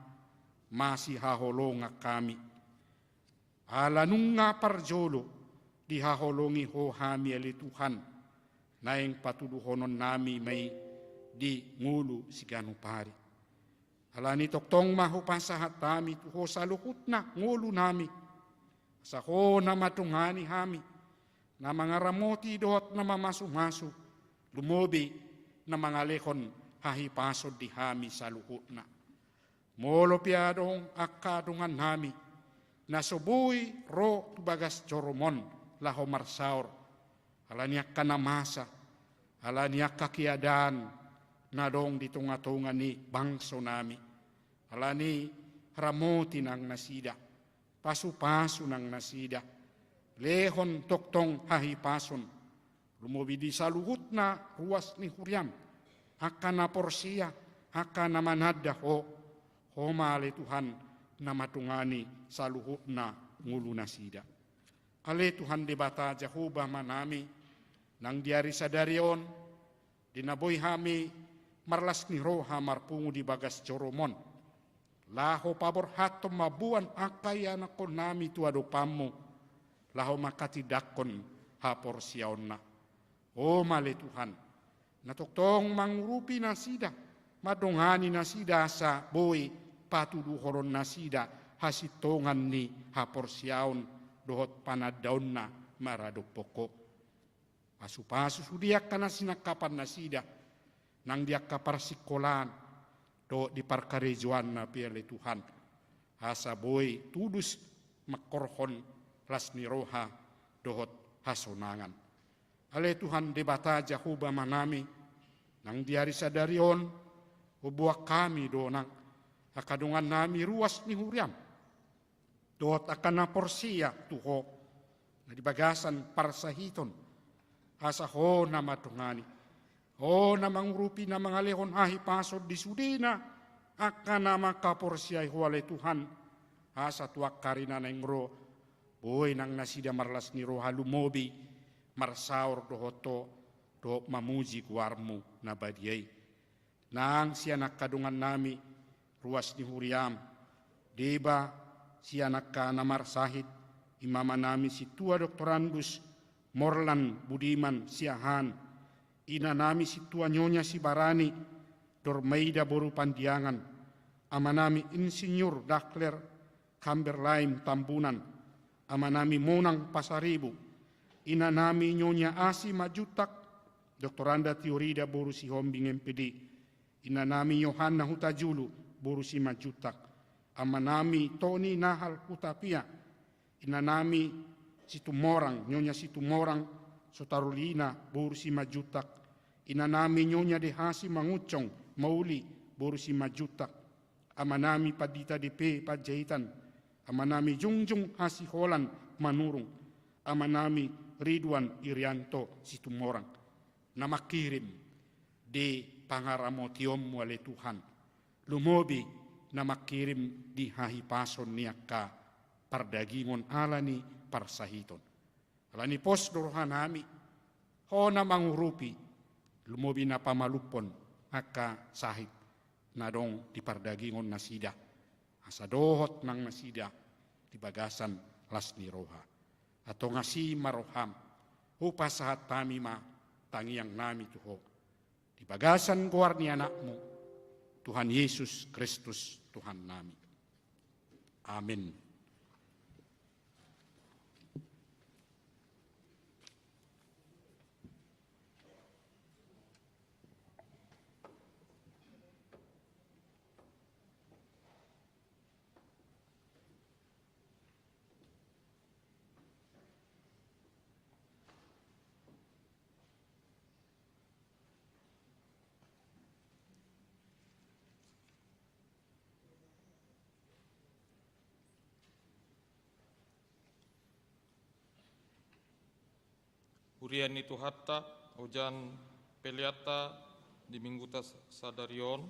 masih haholonga kami. Alanunga parjolo dihaholongi ho hami ali Tuhan naing patuduhonon nami may di ngulu siganu pari. Alani toktong mahu pasahat kami tuho saluhut na ngulu nami. Sa ho na matungani hami na mga ramoti dohot na mamasu-masu lumobi na mga lekon hahipasod di hami sa luhut na. Molo piadong akadungan nami na subuhi ro tubagas joromon laho marsaur. Alaniak kanamasa, alaniak kakiadan na dong di tunga-tunga ni bangso nami. Alani ramoti nang nasida, pasu-pasu nang nasida, lehon toktong hahipason, lumobi di saluhut na ruas ni huriam, akan na porsia, akan na manada ho male Tuhan na matungani saluhut na ngulu nasida. Ale Tuhan debata Jehovah manami, nang diari sadarion, dinaboy hami, marlas ni roha marpungu di bagas coromon. Laho pabor hatom mabuan akaya na kon nami tuado pamu, laho makatidakon hapor siaon na. O male Tuhan, natoktong mangurupi nasida, madongani nasida sa boy patudu horon nasida, hasitongan ni hapor siaon, dohot panadaon na maradok poko. Pasu-pasu sudiak kana sinakapan nasida, nang diak kaparsikolan, do di parkarejuan na piale Tuhan. Hasa boy tudus makorhon lasni roha dohot hasonangan. Ale Tuhan debata Jehovah manami, nang diari sadarion, ubuak kami donang, akadungan nami ruas ni huriam. Dohot akan na porsia tuho, na dibagasan parsahiton, asa ho na matungani, ho na mangurupi na mga lehon ahipasod di sudina, akan na makaporsiay huwale Tuhan, asa tuak karina na ingro, boy nang nasida marlas ni roha lumobi, marsaur dohoto, do mamuji kuarmu na badiyay. Nang siya nakadungan nami, ruas ni huriam, diba, si anak ka namar sahid, imama nami si tua doktorandus, Morlan Budiman Siahan, ina nami si tua nyonya si Barani, Dormeida Boru Pandiangan, ama nami Insinyur Dakler Kamberlain Tambunan, ama nami Monang Pasaribu, ina nami nyonya Asi Majutak, Doktoranda Teorida Boru si Hombing MPD, ina nami Yohanna Hutajulu Boru si Majutak, ama nami Tony Nahal Hutapia, ina nami Situmorang, nyonya Situmorang, Sotarulina, Borusi Majutak, ina nami nyonya Dehasi Mangucong, Mauli, Borusi Majutak, ama nami Padita DP Pajahitan, ama nami Jungjung Hasi Holan Manurung, ama nami Ridwan Irianto Situmorang, nama kirim di pangaramotiom wale Tuhan, lumobi na makirim di hahipason niya ka pardagingon alani parsahiton. Alani pos dorohan nami, ho na mangurupi, lumobi na pamalupon aka sahit na dong di pardagingon nasida. Asa dohot ng nasida di bagasan las ni roha. Ato ngasi maroham, upasahat tami ma tangiang nami tuho. Di bagasan guar ni anakmu, Tuhan Yesus Kristus Tuhan nami. Amin. Hurian itu hatta, ojan peliata di minggu tas sadarion,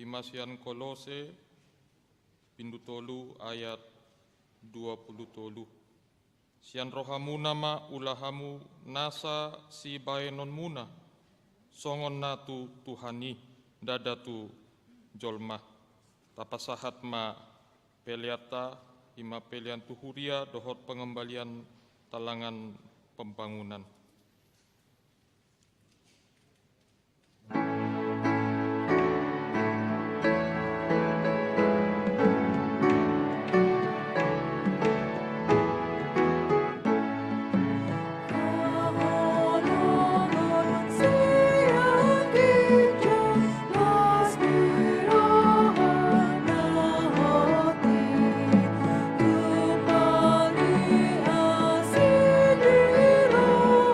imasian kolose, pindu tolu ayat 20 tolu. Sian rohamu nama ulahamu nasa si baenon muna, songon natu Tuhani dadatu jolma. Tapasahat ma peliata, ima pelian tuhuria dohot pengembalian talangan pembangunan. Roha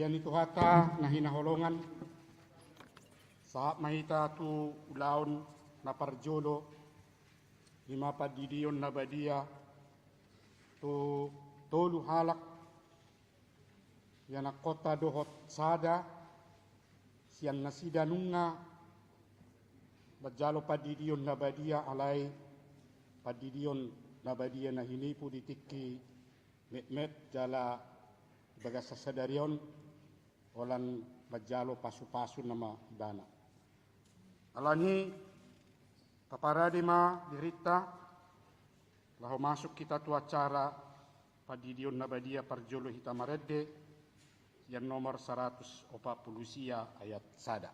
Alian itu hata na hinaholongan sa mahita tu ulaon na parjolo lima padidion na badia tu tolu halak yana kota dohot sada sian nasida nunga bajalo padidion na badia alai padidion na badia na hinipu ditiki met jala bagas sasadarion olan bajalo pasu-pasu nama ibana. Alani kaparadi ma dirita lahu masuk kita tu acara padidion nabadia parjolo hitamarede yang nomor 140 sia ayat sada.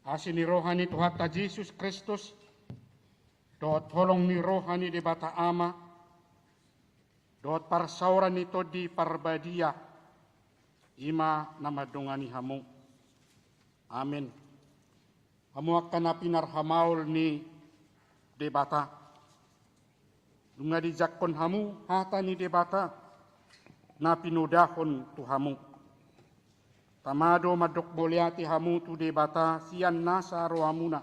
Asin ni rohani Tuhata Yesus Kristus, doot holong ni rohani di bata ama, doot parsauran ni todi parbadia, ima namadungani hamu. Amin. Hamu akan napinarhamaul ni debata. Dunga di jakon hamu, hata ni debata, napinudahon tu hamu. Tamado madok boleati hamu tu debata sian nasa rohamuna.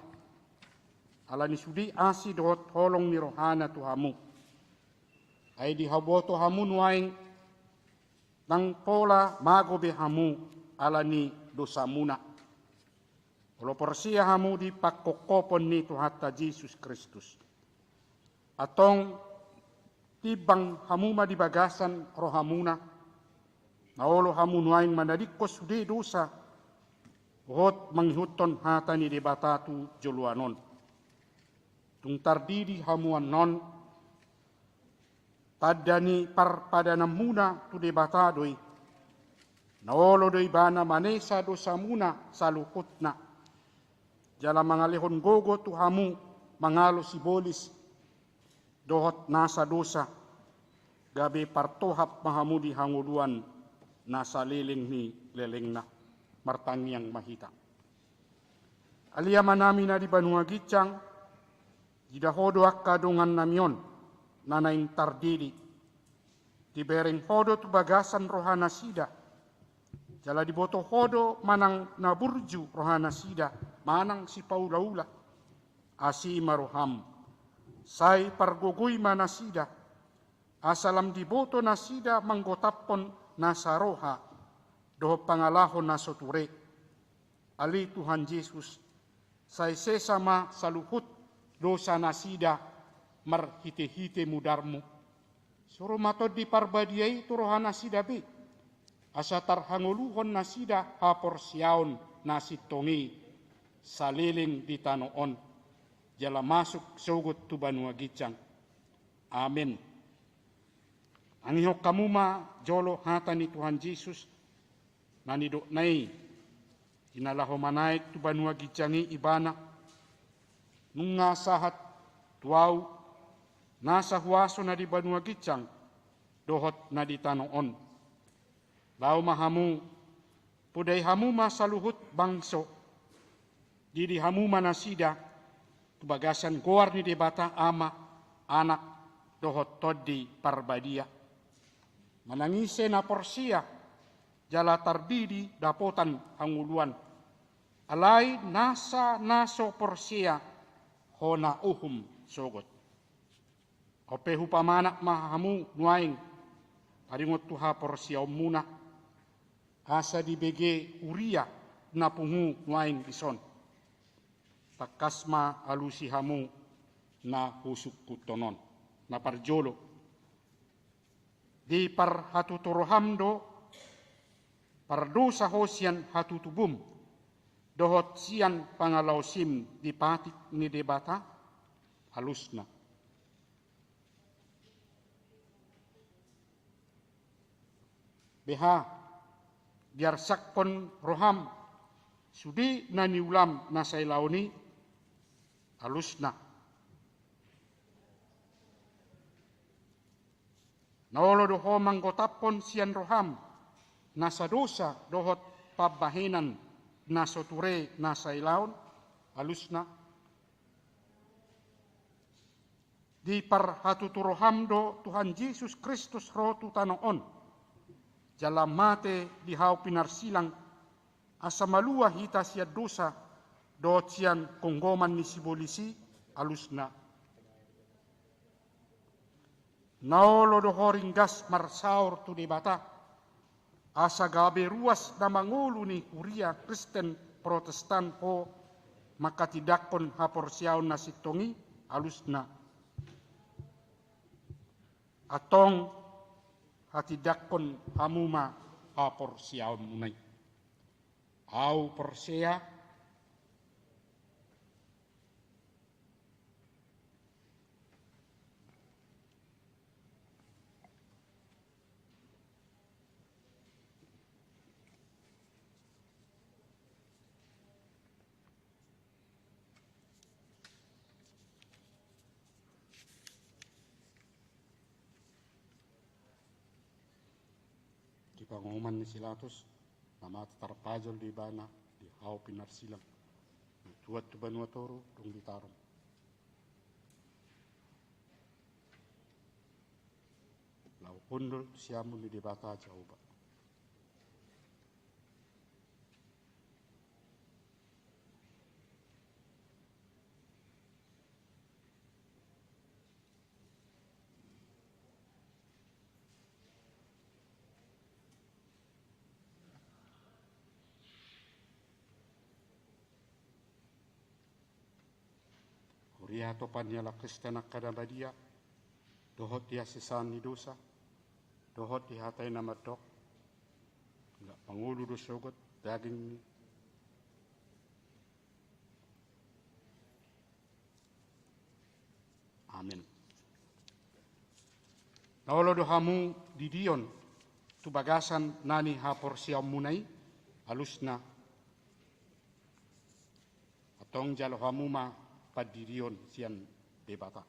Alani sudi asi dohot holong ni rohana tu hamu. Ay di haboto hamu nuaing nang pola magobe hamu alani dosamuna. Olo porsia hamu di pakokopon ni Tuhata Yesus Kristus. Atong tibang hamuma di bagasan rohamuna. Naolo hamu nuaing manadikos sudi dosa. Hot manghuton hata ni debatatu joluanon. Tung tardidi hamuan non. Tadani parpadanam muna tu debatadoi. Naolo doi bana manesa dosa muna salukutna. Jala mangalihon gogo tu hamu mangalo sibolis. Dohot nasa dosa. Gabi partohap mahamudi hanguduan nasa liling ni lelengna martangiang mahita. Alia manami na di Banua Gicang, jidahodo akadungan namion, nanaing tardidi. Tibereng hodo tu bagasan rohana sida. Jala di boto hodo manang naburju rohana sida, manang si paula-ula. Asi maroham, say pargugui manasida. Asalam di boto nasida manggotapon nasa roha, doho pangalahon naso ture. Ali Tuhan Yesus, say sesama saluhut dosa nasida marhite-hite mudarmu. Suruh matod di parbadiai tu roha nasida be. Asa tarhanguluhon nasida hapor siaon nasitongi saliling di tanoon. Jala masuk sugut tu Banua Gicang. Amin. Angihok kamuma jolo hata ni Tuhan Yesus nanidok nai inalaho manai tu Banua Gicangi ibana nunga sahat tuau nasa huaso na di Banua Gicang dohot na di tanoon. Lau mahamu pudai hamu masaluhut bangso didi hamu manasida tubagasan goar ni debata ama anak dohot todi parbadia. manangise na porsia, jala tardidi dapotan hanguluan. Alay nasa naso porsia, hona uhum sogot. Opehu pamanak mahamu nuaing, paringot tuha porsia muna, asa di bege uria na pungu nuaing ison. Takasma alusi hamu na husuk kutonon, na parjolo. Di par hatutorohamdo, pardosa hosian hatutubum, dohot sian pangalausim di patik ni debata, halusna. Beha, biar sakpon roham, sudi na niulam na sailauni, halusna. Naolo doho manggotapon sian roham, nasa dosa dohot pabahenan naso ture nasa ilaon, halusna. Di par hatuturohamdo Tuhan Yesus Kristus rotu tanoon, jalam mate di hau pinarsilang, asa malua hita sia dosa, dohot sian konggoman ni sibolisi, halusna. Naolo dohoring gas marsaur tu debata, asa gabe ruas na mangulu ni kuria Kristen Protestan ho makatidakon haporsiaon na sitongi halusna. Atong hatidakon hamuma haporsiaon munay. Au porsia pangumuman ni Silatus na matatarpajol di bana di hau pinarsilang tuat tu banua toro dong ditarong. Lau kundul siamun di debata jauh ba. Ria topan yala Kristen akadabadia, dohot dia sesan ni dosa, dohot dihatai nama dok, enggak pangulu dosogot daging ni. Amin. Naolo dohamu di dion, tu bagasan nani haporsiam munai, halusna. Atong jalo hamuma padirion sian debata.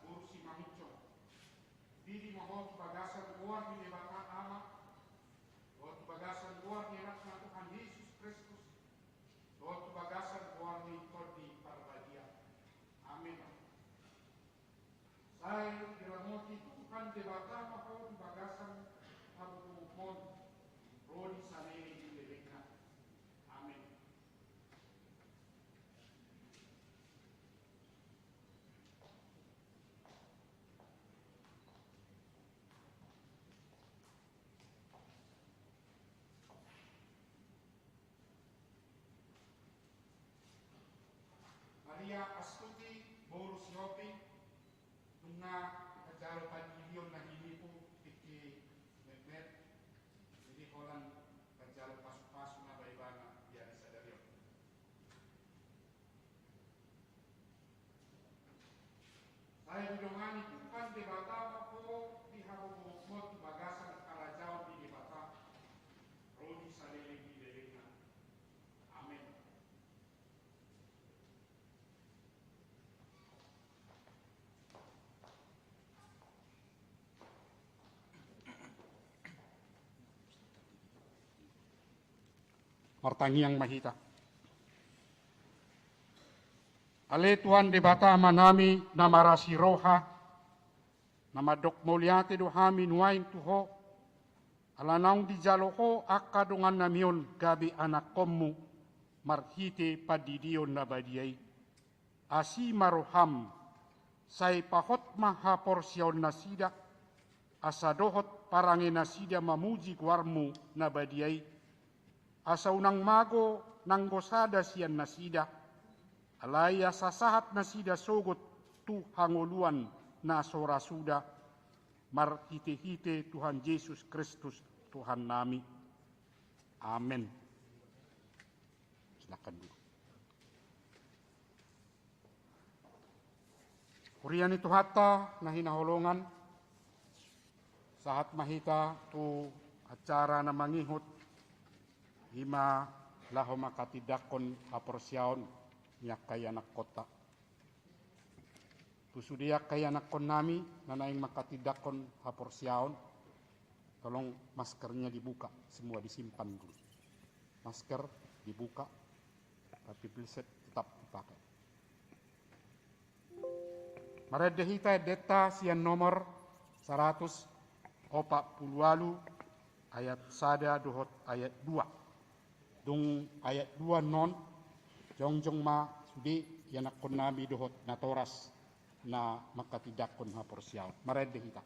kursi mangucong. Didi mohon bagasan buah di debata ama, Lord bagasan buah di anak Tuhan Yesus Kristus, Lord bagasan buah di Todi Parbadia. Amin. Saya diramoti Tuhan debata mohon bagasan habu mohon Rodi Saleh di Lebekna. Amin. Maria Astuti Boru Siopi Tunga Kajaro Padilion na hinipo Tiki Netnet Jadi Holland Kajaro Pasu-Pasu na Baibana Biari Sadarion. Saya bidongani Tuhan debata po di habu mot bagasan kalajao di debata Rodi Salele di Lebekna. Amin. Martangiang mahita. Ale Tuhan debata manami namarasi roha, namadok mulyate dohami nuain tuho, alanaung di jaloho akadungan namion gabi anak kommu, marhite padidion nabadiai. Asi maroham, say pahot maha porsion nasida, asadohot parange nasida mamuji guarmu nabadiai. Asa unang mago nang gosada sian nasida, alaya sasahat nasida sogot tu hangoluan na sorasuda, marhite-hite Tuhan Yesus Kristus Tuhan nami. Amin. Silakan dulu. Kurian itu hatta na hinaholongan, saat mahita tu acara na mangihut, hima laho makatidakon aporsyaon niya kay anak kota. Tusudiak kay anak kon nami nanaing makatidakon aporsyaon. Tolong maskernya dibuka, semua disimpan dulu. Masker dibuka, tapi bilset tetap dipakai. Maredehita deta sian nomor 148 ayat sada dohot ayat 2. Dung ayat 2 non jongjong ma sudi yanak kon nabi dohot na toras na makatidakon ha porsyaw. Marede kita.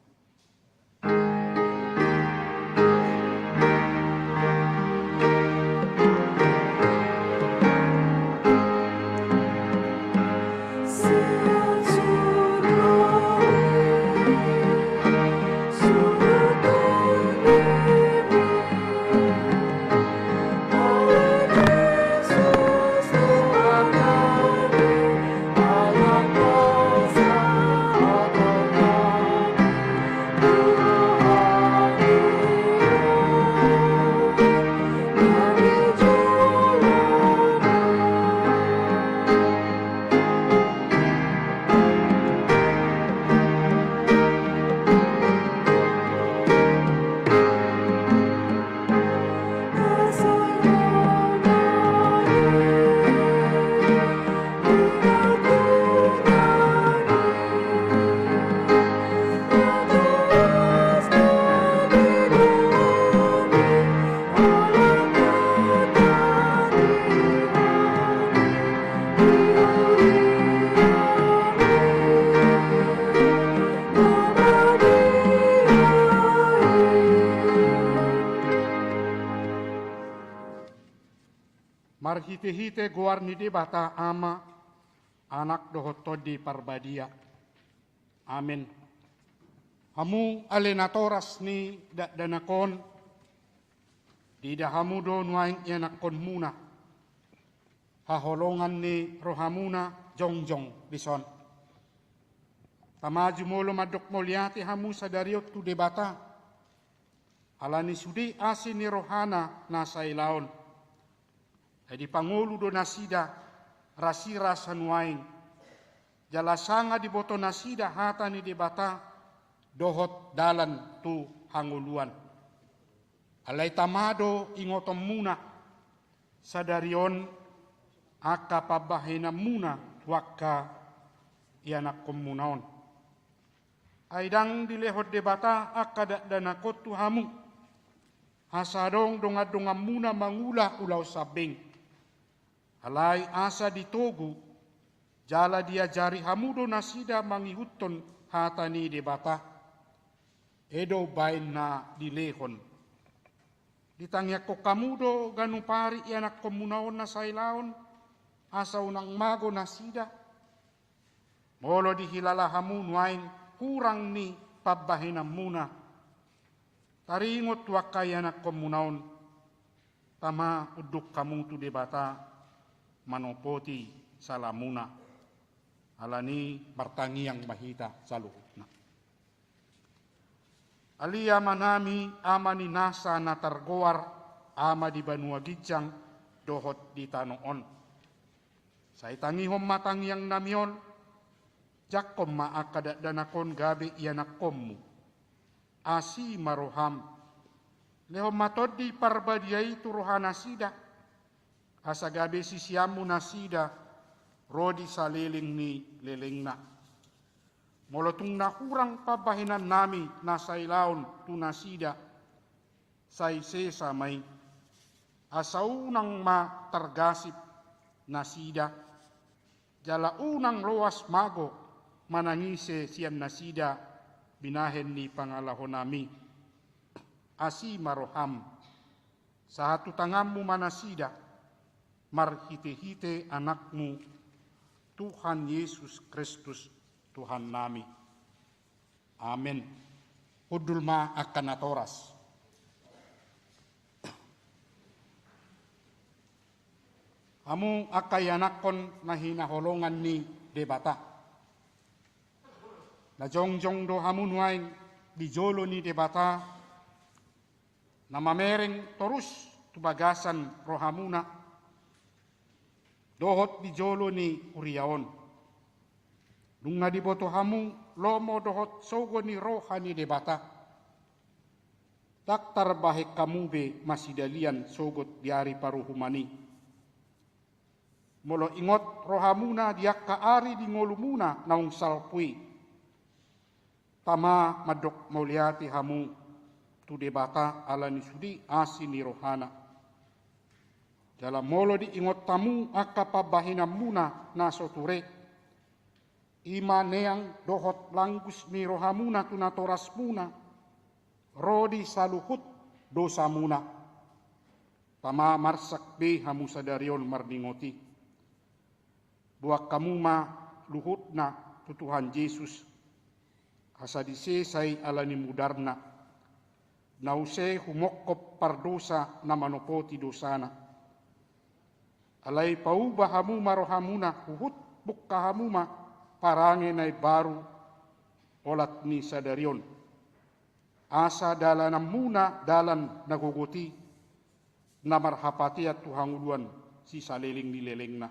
Marhite-hite guarni di bata ama anak dohot Todi Parbadia. Amin. Hamu alenatoras ni danakon di dahamu do nuaing yanakon muna. Haholongan ni rohamuna jongjong bison. Tamaju molo madok moliati hamu sadariot tu debata. Alani sudi asin ni rohana nasa ilaon. Di Pangulo do nasida rasira sanuaing jala sanga di boto nasida hata ni debata dohot dalan tu hanguluan. Alay tamado ingotom muna sadarion aka pabahina muna wakka ianak komunaon. Aidang dilehot debata aka danakot tu hamu. Hasadong donga-donga muna mangulah ulau sabeng. Alay asa ditogu jala diajari hamudo nasida mangihuton hatani debata. Edo bain na dilehon. Ditangya ko kamudo ganupari ianak komunaon na sailaon asa unang mago nasida. Molo dihilala hamu nuain kurang ni pabahinam muna. Taringot wakay anak komunaon tama uduk kamu tu debata manopoti salamuna. Alani bartangi yang mahita sa luhutna. Alia manami ama ni nasa natargoar ama di Banua Gijang dohot di Tanoon. Say tangihom matang yang namion jakom maakada danakon gabi ianakommu. Asi maroham. Lehom matod di parbadiai turohana sida. Asa gabi sisiamu nasida rodi saliling ni lelengna. Molotung nakurang pabahinan nami nasailaon tu nasida. Say sesa may asaunang ma tergasip nasida. Jala unang loas mago manangise siam nasida binahen ni pangalahon nami. Asi maroham. Sa hatu tanganmu manasida. Marhite-hite anakmu. Tuhan Yesus Kristus Tuhan nami. Amin. Hudulma akan natoras. Amu akay anakon na hinaholongan ni debata. Na jongjong do hamunwain di jolo ni debata na mamereng torus tubagasan rohamuna dohot di jolo ni uriaon. Nung di boto hamu lomo dohot sogo ni roha ni debata. Taktar bahek kamube masidalian sogot diari paruhumani. Molo ingot rohamuna diak kaari di ngolumuna naung salpui. Tama madok mauliati hamu tu debata ala ni sudi asi ni rohana. Dalam molo di ingot tamu aka pabahinam muna na soture. Ima neang dohot langgus ni rohamuna tu natoras muna. Rodi saluhut dosa muna. Tama marsak be hamu sadarion mardingoti. Buak kamu ma luhut na tu Tuhan Yesus. Asa disesay alani mudarna. Nause humokop pardosa na manopoti dosana. Alay pauba hamu marohamuna huhut bukka hamuma parange nay baru olat ni sadarion. Asa dalanam muna dalan naguguti na marhapati at tuhanguluan si saliling nilelengna.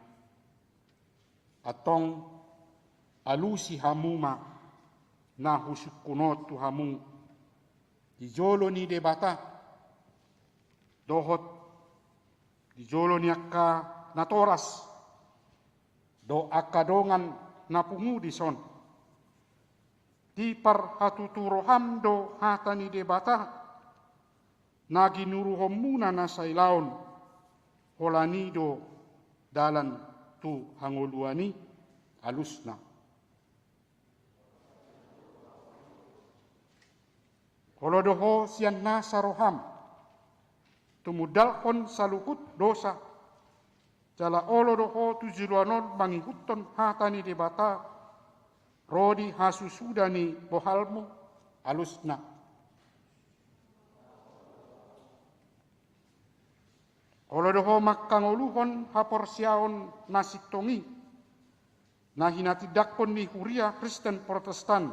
Atong alusi hamuma na husuk kunot tu hamu di jolo ni debata dohot di jolo ni akka natoras do akadongan napungu dison di par hatuturoham do hatani debata naginuruhom muna na sailaon holanido dalan tu hangoluani alusna. Holodoho sian na saroham, tumudalkon salukut dosa, jala olodoho tujuruanon mangihuton hatani debata, rodi hasusudani bohalmu alusna. Holodoho makkangoluhon haporsiaon nasitongi, nahinatidakon ni huria Kristen Protestan,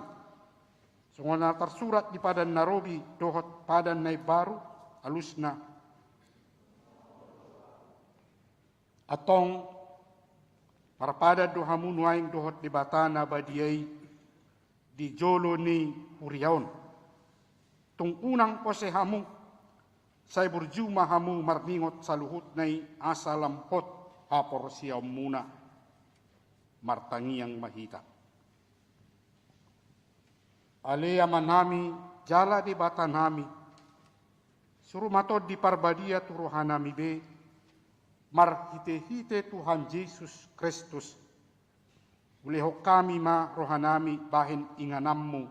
sungguh tersurat di padan Narobi dohot padan nai baru alusna. Atong Parpada dohamu nuaing dohot di batana badiai di jolo ni uriaon. Tung unang posehamu, say burjuma hamu marningot saluhut nai asalam hot hapor siyaw muna martangiang mahita. Ale amanami jala di batanami, suruh matod di parbadia turuhanami be, mar hite-hite Tuhan Yesus Kristus. Uleho kami ma rohanami bahin inganammu,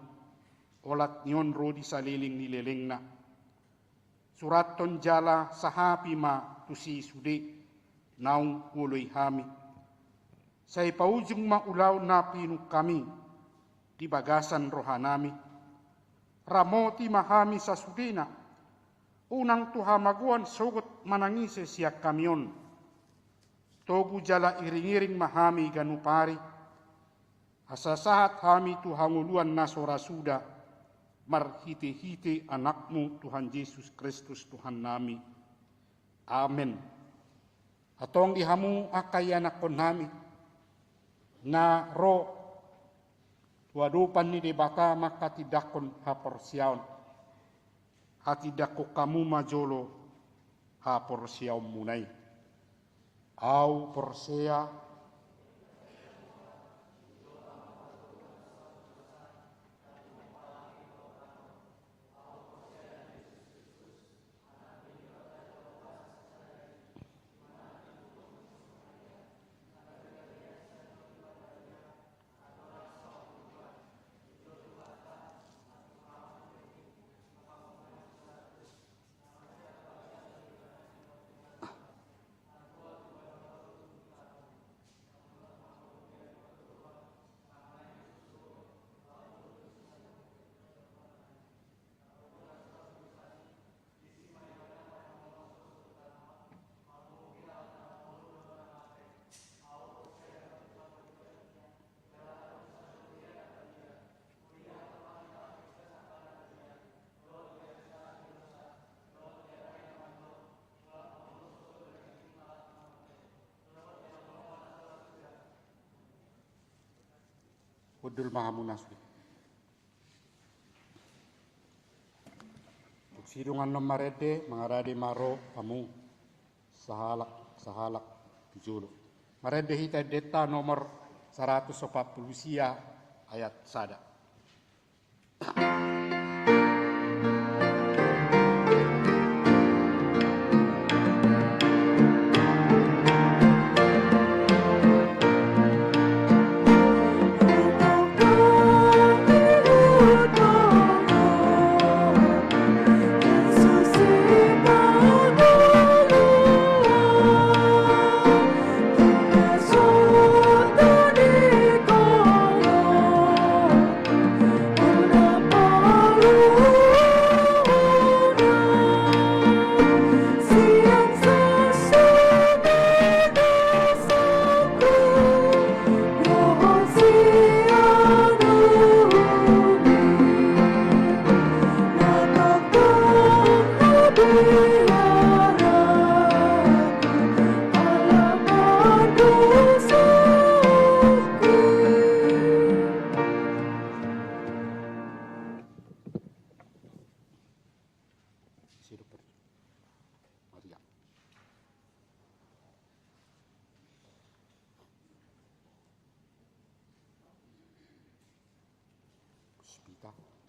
olat nyon rodi saliling nilelengna. Suraton jala sahapi ma tusi sude, naung uloy hami. Say paujung ma ulaw na pinuk kami, di bagasan rohanami. Ramoti mahami sa sudena, unang tuhamaguan sugot manangise siyak kamyon. Togu jala iring-iring mahami ganupari, asasahat hami tuhanguluan na sorasuda, marhite-hite anakmu Tuhan Yesus Kristus Tuhan nami. Amen. Atong dihamu akay anakon nami, na ro wadupan ni debata maka tidakon haporsiaon, hatidako kamu majolo haporsiaon munay. Au porsea Udul mahamunaswi. Sidungan nomarede mangarade maro kamu sahalak julo. Marede hita deta nomor 140 sia ayat sada.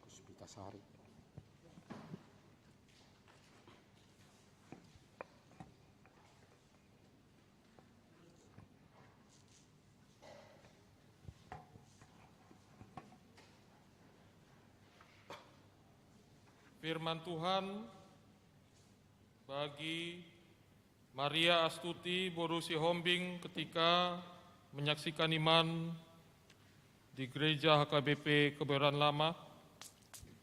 Puspita Sari. Firman Tuhan bagi Maria Astuti Borusi Hombing ketika menyaksikan iman di Gereja HKBP Kebayoran Lama,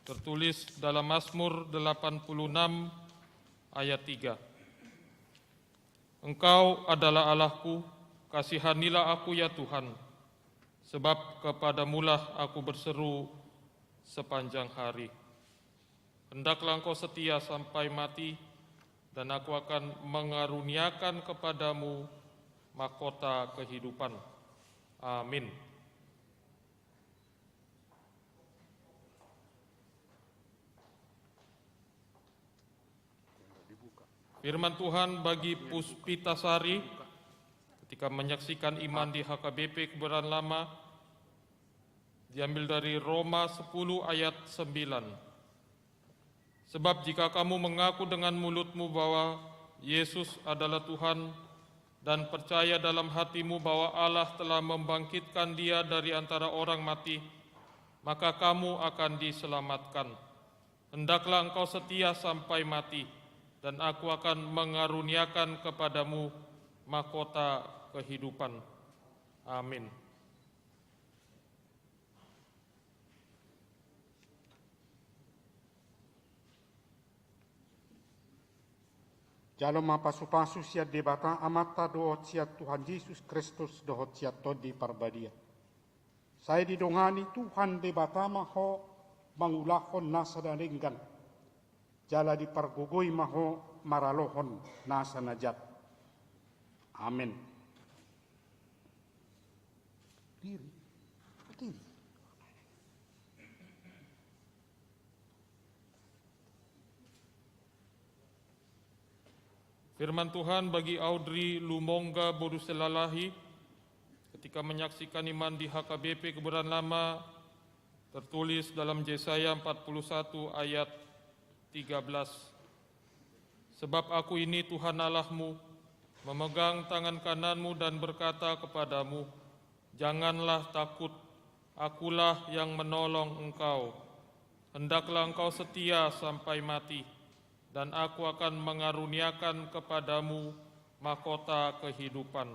tertulis dalam Mazmur 86 ayat 3. Engkau adalah Allahku, kasihanilah aku ya Tuhan, sebab kepadamulah aku berseru sepanjang hari. Hendaklah engkau setia sampai mati, dan aku akan mengaruniakan kepadamu mahkota kehidupan. Amin. Firman Tuhan bagi Puspitasari ketika menyaksikan iman di HKBP Kebayoran Lama diambil dari Roma 10 ayat 9. Sebab jika kamu mengaku dengan mulutmu bahwa Yesus adalah Tuhan dan percaya dalam hatimu bahwa Allah telah membangkitkan Dia dari antara orang mati, maka kamu akan diselamatkan. Hendaklah engkau setia sampai mati, dan aku akan mengaruniakan kepadamu mahkota kehidupan. Amin. Jalom pasu-pasu siat debata amata doot siat Tuhan Yesus Kristus dohot siat todi parbadia. Saya didongani Tuhan debata maho mangulahon nasa danenggan. Jala dipargugui maho maralohon nasa najat. Amin. Diri. Firman Tuhan bagi Audrey Lumongga Boduselalahi ketika menyaksikan iman di HKBP Kebayoran Lama tertulis dalam Yesaya 41 ayat 13. Sebab aku ini Tuhan Allahmu, memegang tangan kananmu dan berkata kepadamu, janganlah takut, akulah yang menolong engkau. Hendaklah engkau setia sampai mati, dan aku akan mengaruniakan kepadamu mahkota kehidupan.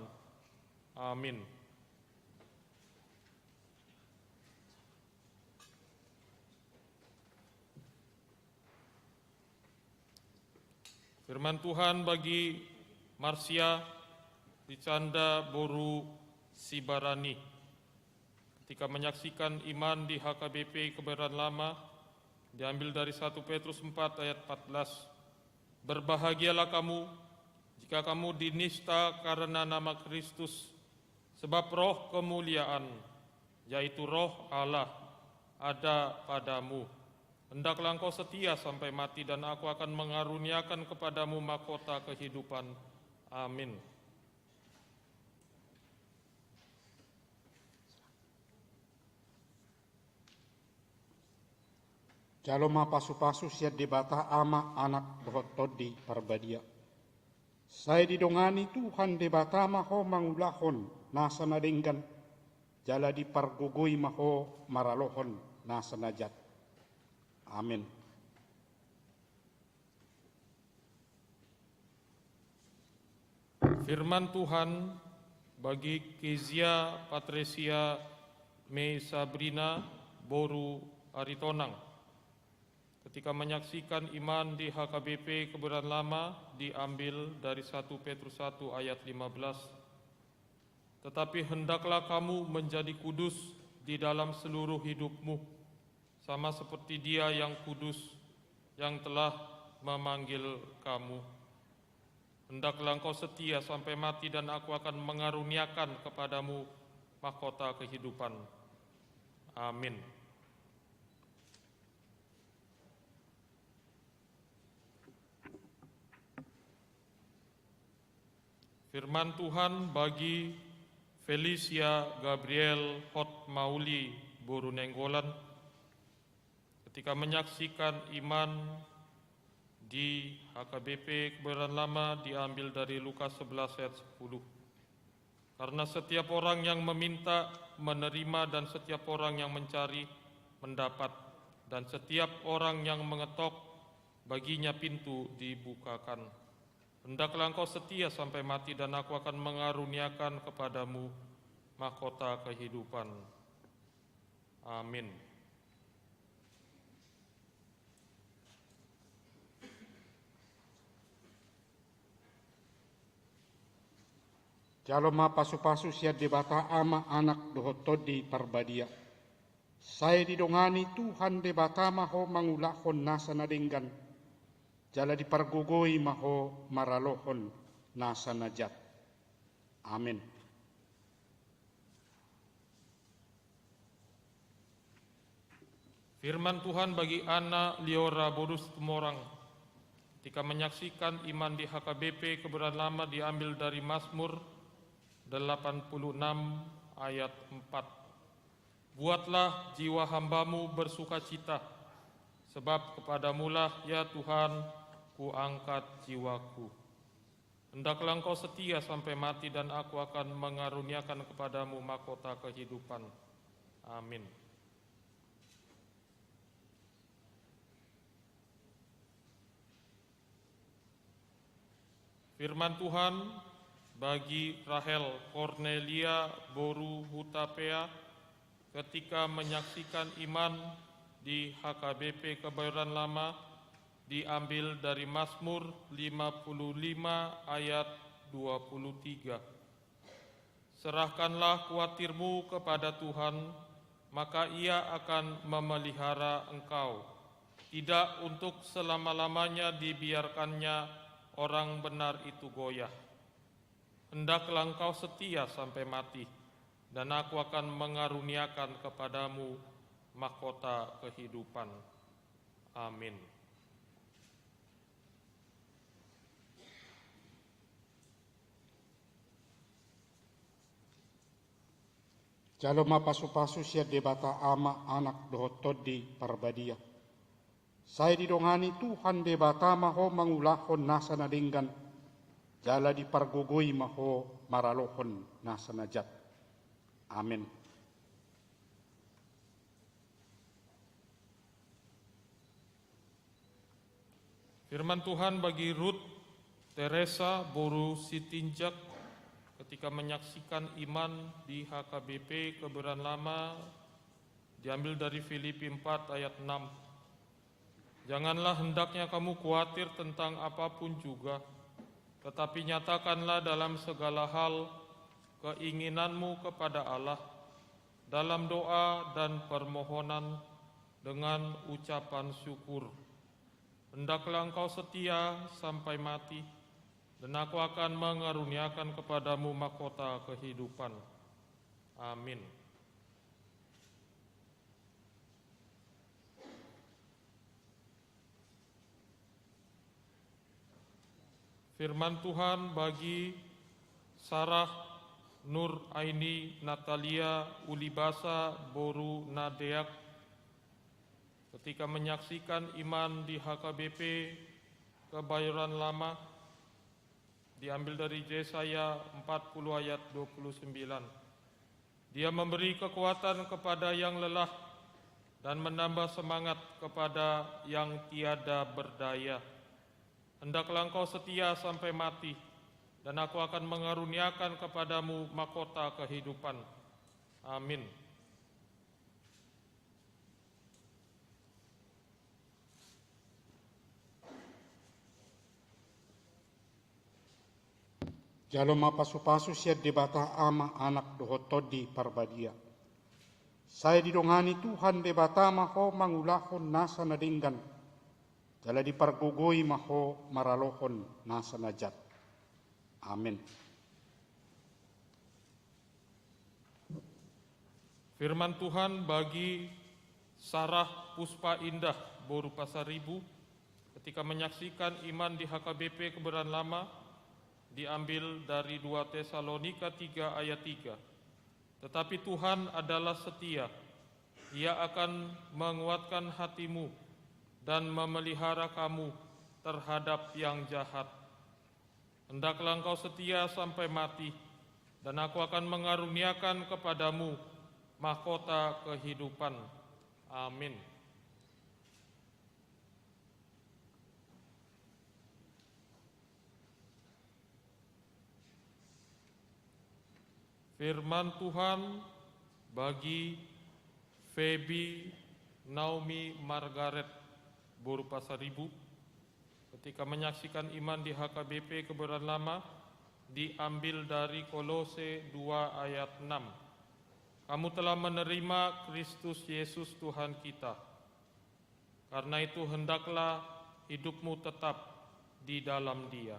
Amin. Firman Tuhan bagi Marsia Dicanda Boru Sibarani ketika menyaksikan iman di HKBP Kebayoran Lama diambil dari 1 Petrus 4 ayat 14. Berbahagialah kamu jika kamu dinista karena nama Kristus, sebab roh kemuliaan, yaitu roh Allah, ada padamu. Hendaklah engkau setia sampai mati, dan aku akan mengaruniakan kepadamu mahkota kehidupan. Amin. Jaloma pasu-pasu siat debata ama anak dohot todi parbadia. Saya didongani Tuhan debata maho mangulahon nasa nadenggan. Jala dipargugui maho maralohon nasa najat. Amin. Firman Tuhan bagi Kezia Patresia Me Sabrina Boru Aritonang ketika menyaksikan iman di HKBP Kebayoran Lama diambil dari 1 Petrus 1 ayat 15. Tetapi hendaklah kamu menjadi kudus di dalam seluruh hidupmu, sama seperti Dia yang kudus yang telah memanggil kamu. Hendaklah engkau setia sampai mati, dan aku akan mengaruniakan kepadamu mahkota kehidupan. Amin. Firman Tuhan bagi Felicia Gabriel Hot Mauli Boru Nenggolan ketika menyaksikan iman di HKBP Kebayoran Lama diambil dari Lukas 11 ayat 10. Karena setiap orang yang meminta menerima, dan setiap orang yang mencari mendapat, dan setiap orang yang mengetok baginya pintu dibukakan. Hendaklah engkau setia sampai mati, dan aku akan mengaruniakan kepadamu mahkota kehidupan. Amin. Jaloma pasu-pasu siat debata ama anak dohot todi parbadia. Saya didongani Tuhan debata maho mangulahon nasa nadenggan. Jala dipargugui maho maralohon nasa najat. Amin. Firman Tuhan bagi Ana Liora Bodus Tumorang ketika menyaksikan iman di HKBP Kebayoran Lama diambil dari Mazmur 86 ayat 4. Buatlah jiwa hambamu bersukacita, sebab kepadamulah ya Tuhan kuangkat jiwaku. Hendaklah engkau setia sampai mati dan aku akan mengaruniakan kepadamu mahkota kehidupan. Amin. Firman Tuhan bagi Rahel Cornelia Boru Hutapea ketika menyaksikan iman di HKBP Kebayoran Lama diambil dari Mazmur 55 ayat 23. Serahkanlah khawatirmu kepada Tuhan, maka Ia akan memelihara engkau. Tidak untuk selama-lamanya dibiarkannya orang benar itu goyah. Hendaklah engkau setia sampai mati, dan aku akan mengaruniakan kepadamu mahkota kehidupan. Amin. Jaloma pasu-pasu siya debata ama anak dohotodi parbadia. Saya didongani Tuhan debata maho mangulahon nasa nadinggan. Jala dipargugui maho maralohon nasa najat. Amin. Firman Tuhan bagi Ruth Teresa Boru Sitinjak ketika menyaksikan iman di HKBP Kebayoran Lama diambil dari Filipi 4 ayat 6. Janganlah hendaknya kamu khawatir tentang apapun juga, tetapi nyatakanlah dalam segala hal keinginanmu kepada Allah dalam doa dan permohonan dengan ucapan syukur. Hendaklah engkau setia sampai mati, dan aku akan mengaruniakan kepadamu mahkota kehidupan. Amin. Firman Tuhan bagi Sarah Nur Aini Natalia Ulibasa Boru Nadeak ketika menyaksikan iman di HKBP Kebayoran Lama diambil dari Yesaya 40 ayat 29. Dia memberi kekuatan kepada yang lelah dan menambah semangat kepada yang tiada berdaya. Hendaklah engkau setia sampai mati, dan aku akan mengaruniakan kepadamu mahkota kehidupan. Amin. Jaloma pasu-pasu siya debata ama anak dohotodi parbadia. Saya didongani Tuhan debata maho mangulahon nasa nadinggan. Jala dipargugui maho maralohon nasa najat. Amin. Firman Tuhan bagi Sarah Puspa Indah Boru Pasaribu ketika menyaksikan iman di HKBP Kebayoran Lama diambil dari 2 Tesalonika 3 ayat 3. Tetapi Tuhan adalah setia. Ia akan menguatkan hatimu dan memelihara kamu terhadap yang jahat. Hendaklah engkau setia sampai mati, dan aku akan mengaruniakan kepadamu mahkota kehidupan. Amin. Firman Tuhan bagi Feby Naomi Margaret Boru Pasaribu ketika menyaksikan iman di HKBP Kebayoran Lama diambil dari Kolose 2 ayat 6. Kamu telah menerima Kristus Yesus Tuhan kita. Karena itu hendaklah hidupmu tetap di dalam Dia.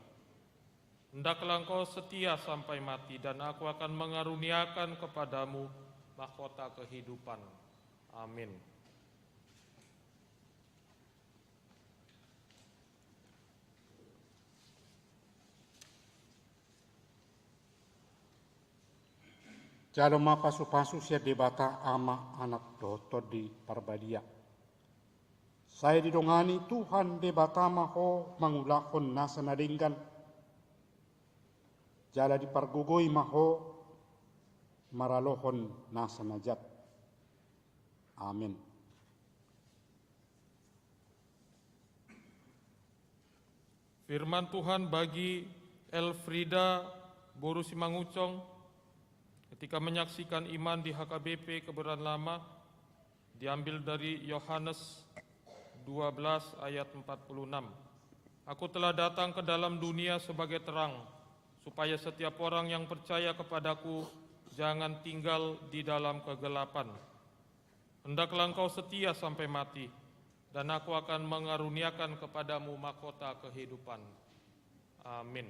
Hendaklah engkau setia sampai mati, dan aku akan mengaruniakan kepadamu mahkota kehidupan. Amin. Jalo mapasu-pasu siya debata ama anak doto di parbadia. Saya didongani Tuhan debata maho mangulakon nasa nadinggan. Jala dipargugoi maho maralohon nasa najat. Amin. Firman Tuhan bagi Elfrida Boru Simangucong ketika menyaksikan iman di HKBP Kebayoran Lama diambil dari Yohanes 12 ayat 46. Aku telah datang ke dalam dunia sebagai terang, supaya setiap orang yang percaya kepadaku jangan tinggal di dalam kegelapan. Hendaklah engkau setia sampai mati, dan aku akan mengaruniakan kepadamu mahkota kehidupan. Amin.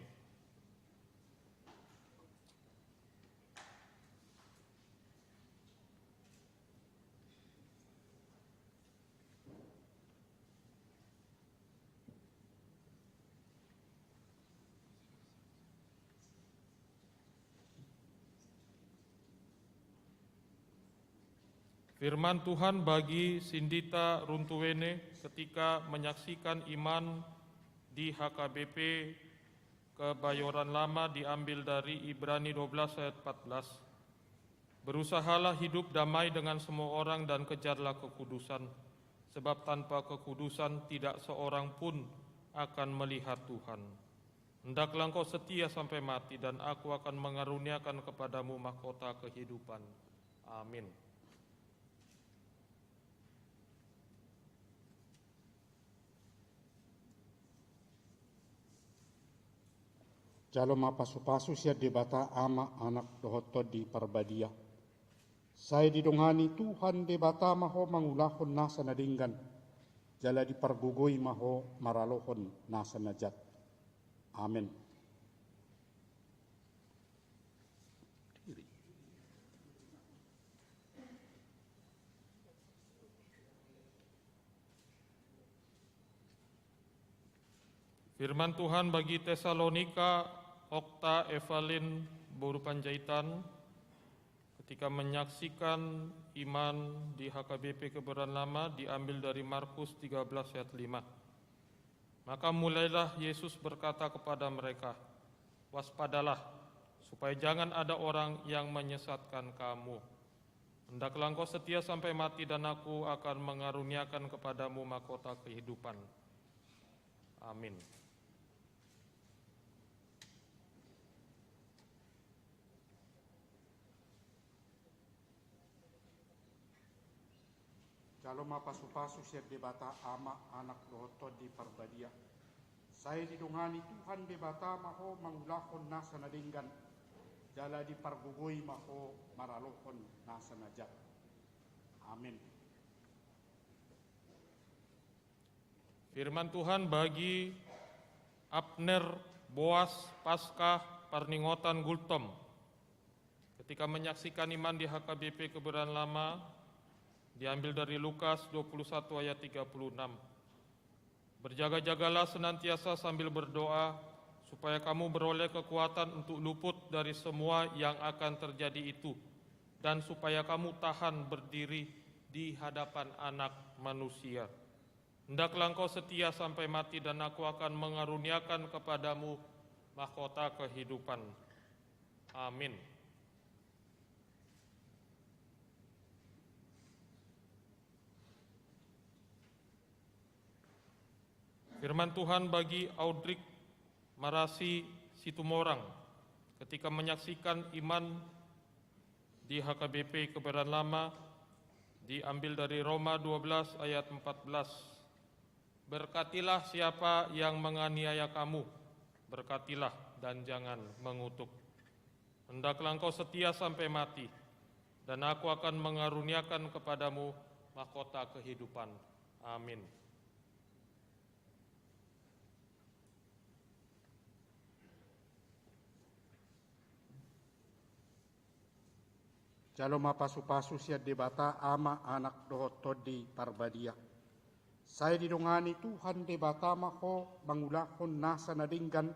Firman Tuhan bagi Sindita Runtuwene ketika menyaksikan iman di HKBP Kebayoran Lama diambil dari Ibrani 12 ayat 14. Berusahalah hidup damai dengan semua orang dan kejarlah kekudusan, sebab tanpa kekudusan tidak seorang pun akan melihat Tuhan. Hendaklah engkau setia sampai mati, dan aku akan mengaruniakan kepadamu mahkota kehidupan. Amin. Jalo mapasu-pasu siya debata ama anak dohoto di parbadia. Saya didongani Tuhan debata maho mangulahon nasa nadinggan. Jala dipargugoi maho maralohon nasa najat. Amin. Firman Tuhan bagi Tesalonika Okta Evalin Boru Panjaitan ketika menyaksikan iman di HKBP Kebayoran Lama diambil dari Markus 13 ayat 5. Maka mulailah Yesus berkata kepada mereka, waspadalah supaya jangan ada orang yang menyesatkan kamu. Hendaklah engkau setia sampai mati, dan aku akan mengaruniakan kepadamu mahkota kehidupan. Amin. Jalo mapasu-pasu siya debata ama anak dohoto di parbadia. Saya didongani Tuhan debata maho mangulahon nasa nadinggan. Jala dipargugoi maho maralohon nasa najat. Amin. Firman Tuhan bagi Abner Boas Paskah Parningotan Gultom ketika menyaksikan iman di HKBP Kebayoran Lama diambil dari Lukas 21 ayat 36. Berjaga-jagalah senantiasa sambil berdoa, supaya kamu beroleh kekuatan untuk luput dari semua yang akan terjadi itu, dan supaya kamu tahan berdiri di hadapan Anak Manusia. Hendaklah engkau setia sampai mati, dan aku akan mengaruniakan kepadamu mahkota kehidupan. Amin. Firman Tuhan bagi Audrik Marasi Situmorang ketika menyaksikan iman di HKBP Kebayoran Lama diambil dari Roma 12 ayat 14. Berkatilah siapa yang menganiaya kamu, berkatilah dan jangan mengutuk. Hendaklah engkau setia sampai mati, dan aku akan mengaruniakan kepadamu mahkota kehidupan. Amin. Jalo mapasu-pasu siya debata ama anak dohoto di parbadia. Saya didongani Tuhan debata maho mangulahon nasa nadinggan.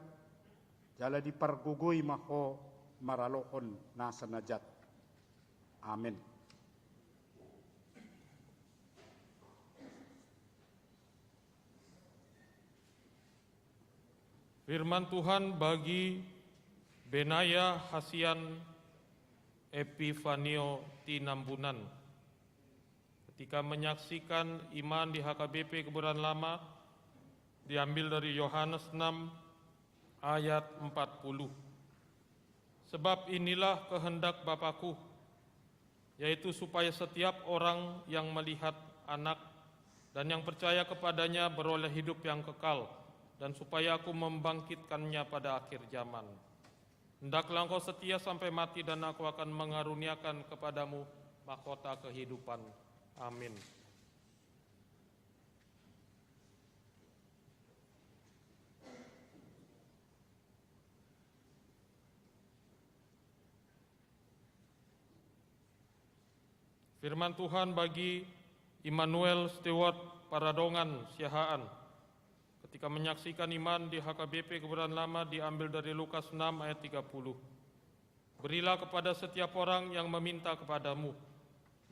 Jala dipargugoi maho maralohon nasa najat. Amin. Firman Tuhan bagi Benaya Hasian Epifanio Tinambunan. Ketika menyaksikan iman di HKBP Kebayoran Lama, diambil dari Yohanes 6 ayat 40. Sebab inilah kehendak Bapa-Ku, yaitu supaya setiap orang yang melihat Anak dan yang percaya kepadanya beroleh hidup yang kekal, dan supaya Aku membangkitkannya pada akhir zaman. Hendaklah engkau setia sampai mati, dan Aku akan mengaruniakan kepadamu mahkota kehidupan. Amin. Firman Tuhan bagi Immanuel Stewart Paradongan Siahaan. Ketika menyaksikan iman di HKBP Kebayoran Lama, diambil dari Lukas 6 ayat 30. Berilah kepada setiap orang yang meminta kepadamu,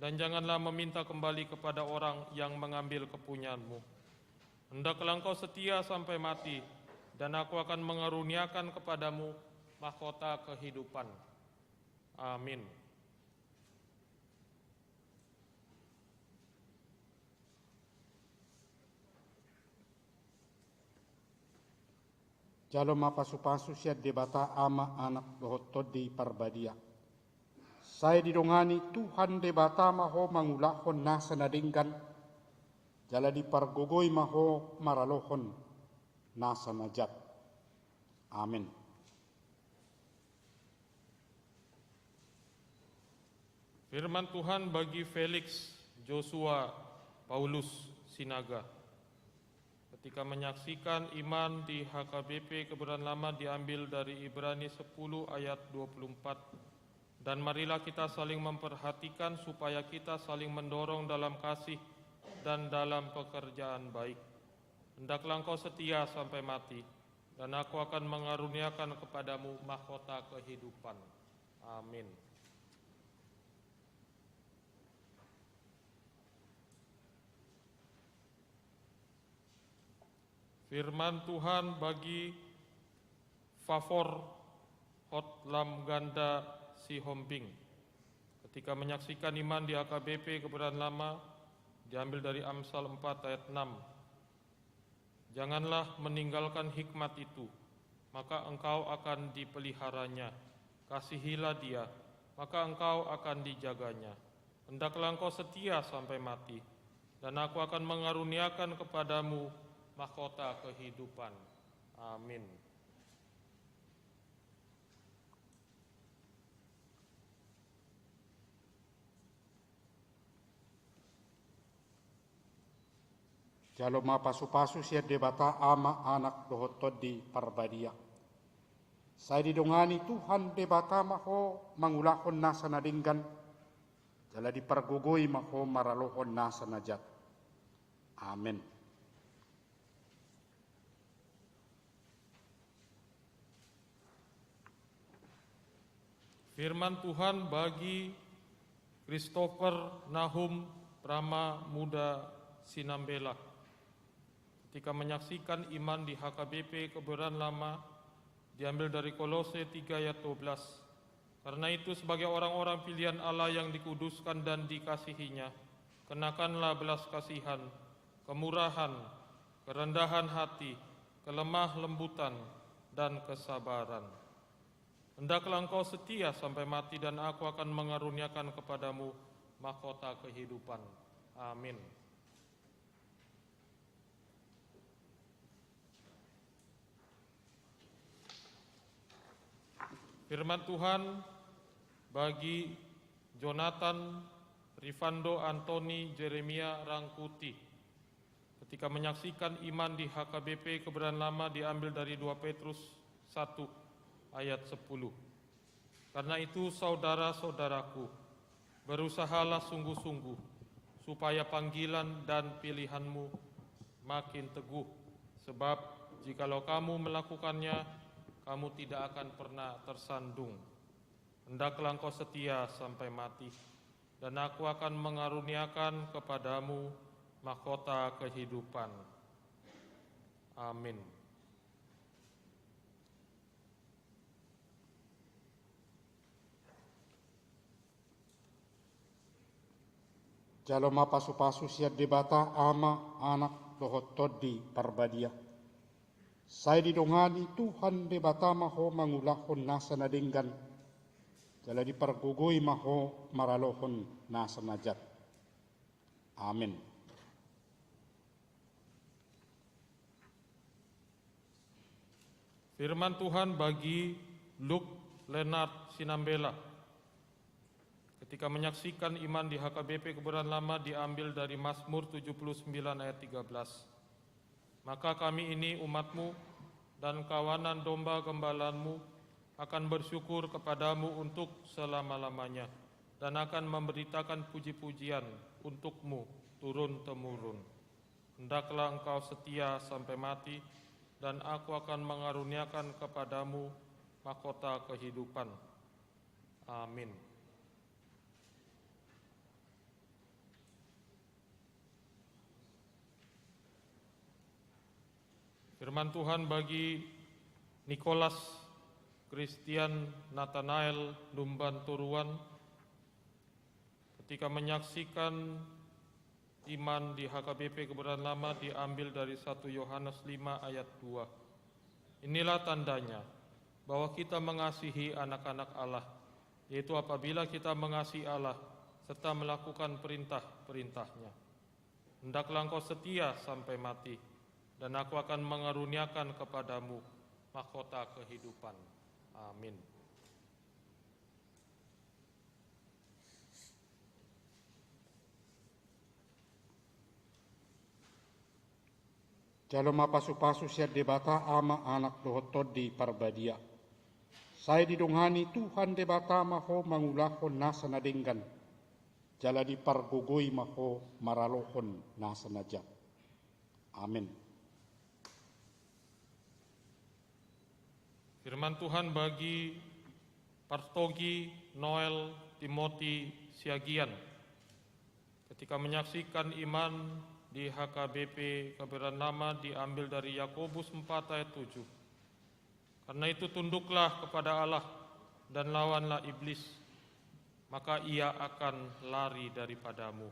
dan janganlah meminta kembali kepada orang yang mengambil kepunyaanmu. Hendaklah engkau setia sampai mati, dan Aku akan mengaruniakan kepadamu mahkota kehidupan. Amin. Jalo mapasupasu siya debata ama anak dohot di parbadia. Saya didongani Tuhan debata maho mangulahon nasa nadinggan. Jala di pargogoy maho maralohon nasa najat. Amin. Firman Tuhan bagi Felix Joshua Paulus Sinaga. Ketika menyaksikan iman di HKBP Kebayoran Lama, diambil dari Ibrani 10 ayat 24. Dan marilah kita saling memperhatikan supaya kita saling mendorong dalam kasih dan dalam pekerjaan baik. Hendaklah engkau setia sampai mati, dan Aku akan mengaruniakan kepadamu mahkota kehidupan. Amin. Firman Tuhan bagi Favor Hotlam Ganda Sihombing. Ketika menyaksikan iman di HKBP Kebayoran Lama, diambil dari Amsal 4 ayat 6. Janganlah meninggalkan hikmat itu, maka engkau akan dipeliharanya. Kasihilah dia, maka engkau akan dijaganya. Hendaklah engkau setia sampai mati, dan Aku akan mengaruniakan kepadamu mahkota kehidupan. Amin. Jalo mapasu-pasu siya debata ama anak dohot di parbadia. Saya didongani Tuhan debata maho mangulahon nasa nadinggan. Jala di pargogoy maho maralohon nasa najat. Amin. Firman Tuhan bagi Christopher Nahum Prama Muda Sinambela. Ketika menyaksikan iman di HKBP Kebayoran Lama, diambil dari Kolose 3 ayat 12. Karena itu sebagai orang-orang pilihan Allah yang dikuduskan dan dikasihinya, kenakanlah belas kasihan, kemurahan, kerendahan hati, kelemah lembutan, dan kesabaran. Hendaklah engkau setia sampai mati, dan Aku akan mengaruniakan kepadamu mahkota kehidupan. Amin. Firman Tuhan bagi Jonathan Rifando Antoni Jeremia Rangkuti. Ketika menyaksikan iman di HKBP Kebayoran Lama, diambil dari 2 Petrus 1 ayat 10. Karena itu saudara-saudaraku, berusahalah sungguh-sungguh supaya panggilan dan pilihanmu makin teguh, sebab jikalau kamu melakukannya, kamu tidak akan pernah tersandung. Hendaklah engkau setia sampai mati, dan aku akan mengaruniakan kepadamu mahkota kehidupan. Amin. Jaloma pasu-pasu siat debata ama anak dohot todi parbadia. Saya didongani Tuhan debata maho mangulahon nasa nadinggan. Jala dipargugui maho maralohon nasa najat. Amin. Firman Tuhan bagi Luke Leonard Sinambela. Ketika menyaksikan iman di HKBP Kebayoran Lama diambil dari Mazmur 79 ayat 13. Maka kami ini umatmu dan kawanan domba gembalanmu akan bersyukur kepadamu untuk selama-lamanya dan akan memberitakan puji-pujian untukmu turun-temurun. Hendaklah engkau setia sampai mati dan aku akan mengaruniakan kepadamu mahkota kehidupan. Amin. Firman Tuhan bagi Nicholas Christian Nathanael Lumban Turuan. Ketika menyaksikan iman di HKBP Kebayoran Lama diambil dari 1 Yohanes 5 ayat 2. Inilah tandanya bahwa kita mengasihi anak-anak Allah, yaitu apabila kita mengasihi Allah serta melakukan perintah-perintahnya. Hendaklah engkau setia sampai mati, dan aku akan mengaruniakan kepadamu mahkota kehidupan. Amin. Jaloma pasu-pasu siat debata ama anak dohot todi parbadia. Saya didongani Tuhan debata maho mangulahon nasa nadinggan. Jala dipargugui maho maralohon nasa najat. Amin. Firman Tuhan bagi Partogi Noel Timothy Siagian. Ketika menyaksikan iman di HKBP Kebayoran Lama diambil dari Yakobus 4 ayat 7. Karena itu tunduklah kepada Allah dan lawanlah iblis, maka ia akan lari daripadamu.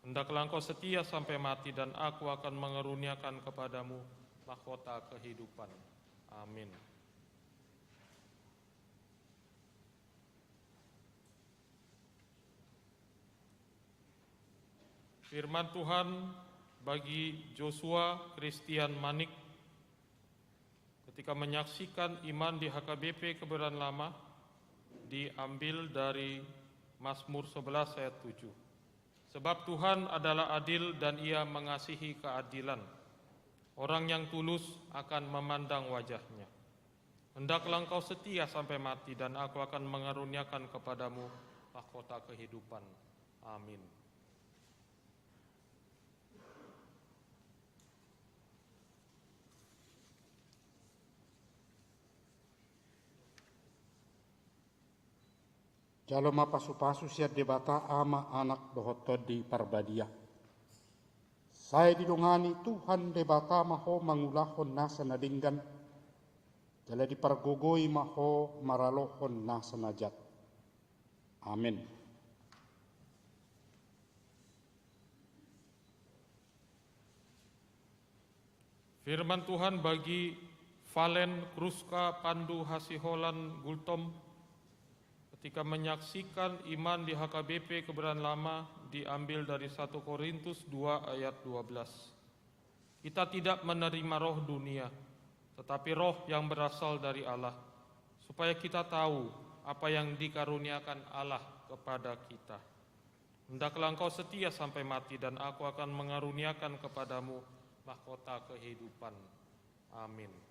Hendaklah engkau setia sampai mati dan aku akan mengaruniakan kepadamu mahkota kehidupan. Amin. Firman Tuhan bagi Joshua Christian Manik. Ketika menyaksikan iman di HKBP Kebayoran Lama diambil dari Mazmur 11 ayat 7. Sebab Tuhan adalah adil dan ia mengasihi keadilan. Orang yang tulus akan memandang wajahnya. Hendaklah engkau setia sampai mati dan aku akan mengaruniakan kepadamu mahkota kehidupan. Amin. Jaloma pasu-pasu siat debata ama anak dohot todi parbadia. Saya didongani Tuhan debata maho mangulahon nasa nadinggan. Jala dipargugui maho maralohon nasa najat. Amin. Firman Tuhan bagi Valen Kruska Pandu Hasiholan Gultom. Ketika menyaksikan iman di HKBP Kebayoran Lama diambil dari 1 Korintus 2 ayat 12. Kita tidak menerima roh dunia, tetapi roh yang berasal dari Allah, supaya kita tahu apa yang dikaruniakan Allah kepada kita. Hendaklah engkau setia sampai mati dan aku akan mengaruniakan kepadamu mahkota kehidupan. Amin.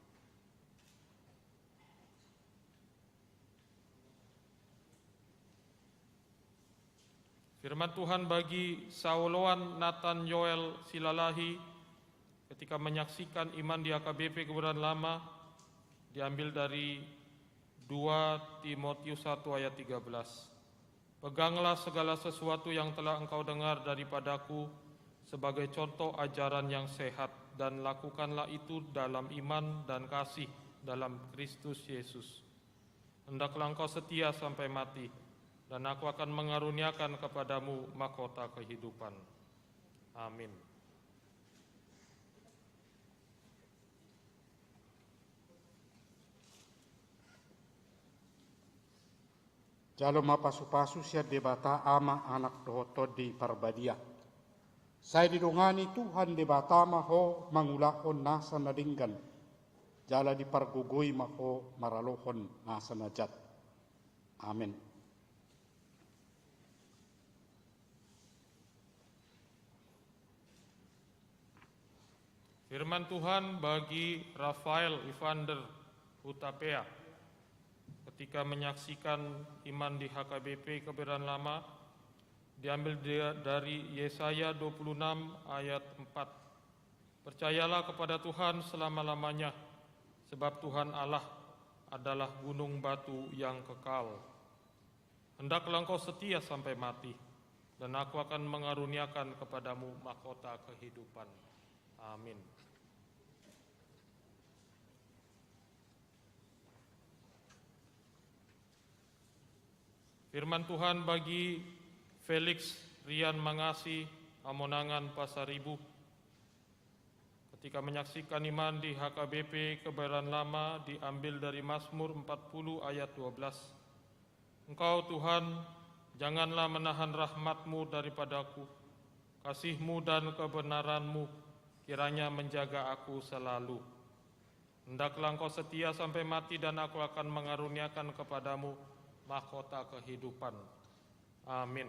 Firman Tuhan bagi Sauloan Nathan Yoel Silalahi. Ketika menyaksikan iman di HKBP Kebayoran Lama diambil dari 2 Timotius 1 ayat 13. Peganglah segala sesuatu yang telah engkau dengar daripadaku sebagai contoh ajaran yang sehat, dan lakukanlah itu dalam iman dan kasih dalam Kristus Yesus. Hendaklah engkau setia sampai mati, dan aku akan mengaruniakan kepadamu mahkota kehidupan. Amin. Jalo mapasu-pasu siya debata ama anak dohoto di parbadia. Saya didongani Tuhan debata maho mangulahon nasa nadinggan. Jala dipargugui maho maralohon nasa najat. Amin. Firman Tuhan bagi Rafael Evander Hutapea ketika menyaksikan iman di HKBP Kebayoran Lama, diambil dari Yesaya 26 ayat 4. Percayalah kepada Tuhan selama-lamanya, sebab Tuhan Allah adalah gunung batu yang kekal. Hendaklah engkau setia sampai mati, dan aku akan mengaruniakan kepadamu mahkota kehidupan. Amin. Firman Tuhan bagi Felix Rian Mangasi, Amonangan Pasaribu, ketika menyaksikan iman di HKBP Kebayoran Lama, diambil dari Mazmur 40 ayat 12. Engkau Tuhan, janganlah menahan rahmat-Mu daripadaku, kasih-Mu dan kebenaran-Mu kiranya menjaga aku selalu. Hendaklah engkau setia sampai mati, dan aku akan mengaruniakan kepadamu mahkota kehidupan. Amin.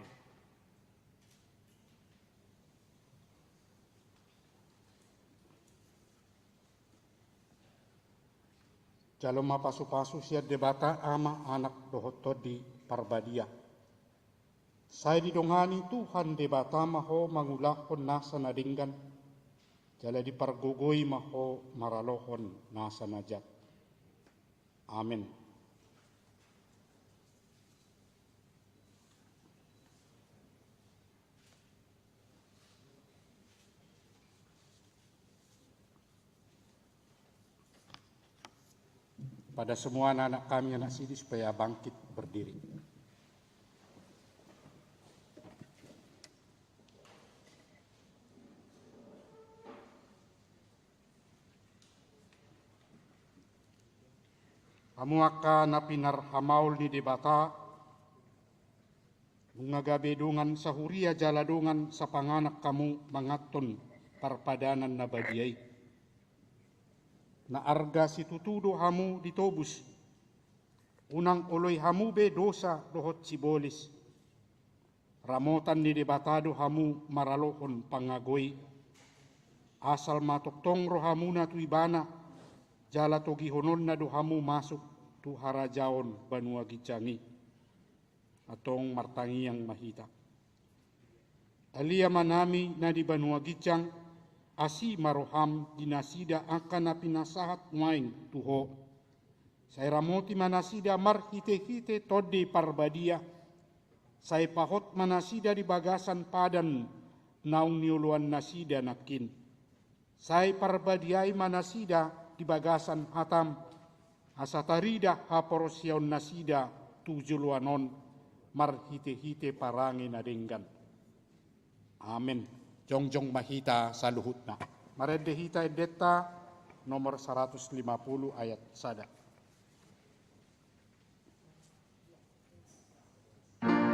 Jalo mapasu-pasu siya debata ama anak dohoto di parbadia. Saya didongani Tuhan debata maho mangulahon nasa nadinggan. Jala dipargugui maho maralohon nasa najat. Amin. Pada semua anak-anak kami anak sini supaya bangkit berdiri. Kamu akan napinar hamaul ni debata, mungagabedungan sahuria jaladungan sa panganak kamu mangaton parpadanan na badiyay. Na arga situtudo hamu ditobus, unang oloy hamu be dosa dohot sibolis, ramotan ni debatado hamu maralohon pangagoy, asal matoktong rohamu na tuibana, jala togihonon na dohamu masuk tu harajaon banua gicangi, atong martangiang mahita. Alia manami na di banua gicang, asi maroham dinasida akan napinasahat maing tuho. Saya ramoti manasida marhite-hite todi parbadia. Saya pahot manasida di bagasan padan naung niuluan nasida nakin. Saya parbadiai manasida di bagasan hatam. Asatarida haporosyaon nasida tujuluanon marhite-hite parangi nadenggan. Amin. Jongjong mahita sa luhut na. Marede hita edeta nomor 150 ayat sada. Tuhan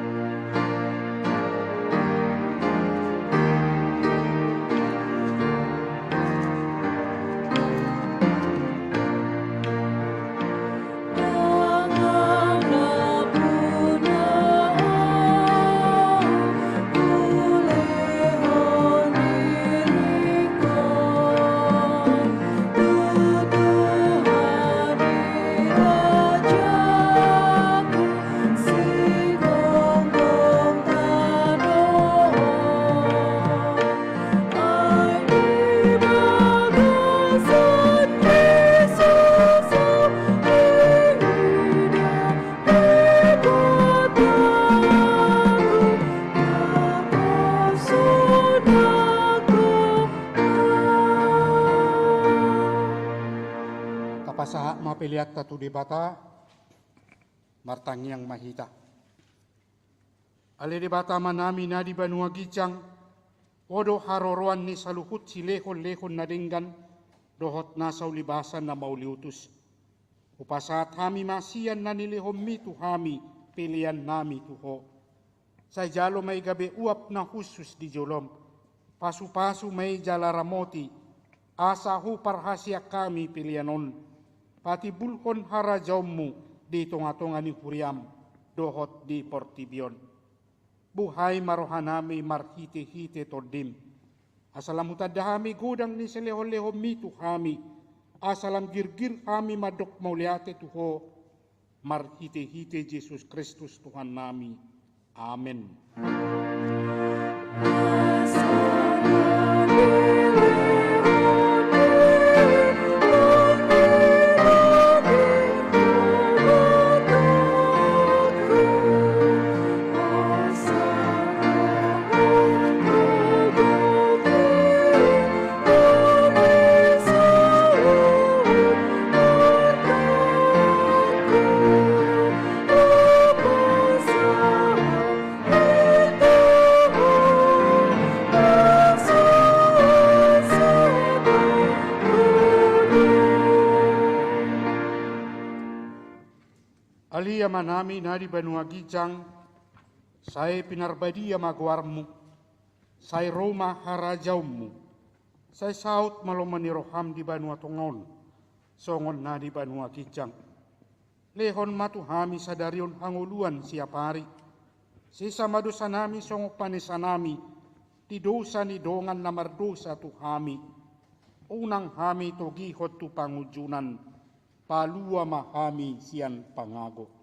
pasaha mapiliat tatu di bata, martangyang mahita. Ale di bata manami na di Banua Gijang, odo haroroan ni saluhut si lehon-lehon na dinggan, dohot nasaw libasan na mauliutus. Upasahat hami masiyan na nilihom mitu hami, pilihan nami tuho. Sa jalo may gabi uap na husus di jolom, pasu-pasu may jalaramoti, asa hu parhasya kami pilihanon, pati bulhon harajawmu di tunga-tunga ni huriam, dohot di portibion. Buhay marohanami marhite-hite todim, asalam utadahami gudang ni selehon-lehon mitu kami, asalam girgir kami madok mauliate tuho, marhite-hite Yesus Kristus Tuhan nami. Amin. Alia manami nadi Banua Gijang, saya pinarbadia magwarmu, saya Roma harajaumu, saya saut malomani roham di Banua Tongon, songon nadi Banua Gijang. Lehon matu hami sadarion hanguluan siapari, sisa madosanami songok panesanami, di dosa ni dongan namar dosa tu hami, unang hami togihot tu pangujunan, palua mahami sian pangago.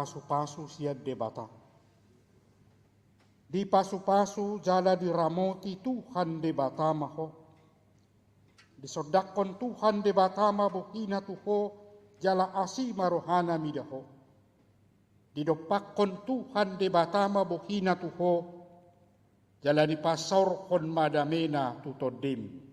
Pasu-pasu siad debata. Di pasu-pasu jala diramoti Tuhan debata maho. Disodakon Tuhan debata ma bukina tuho jala asi marohana midaho. Didopakon Tuhan debata ma bukina tuho jala dipasaurkon madamena tutodim.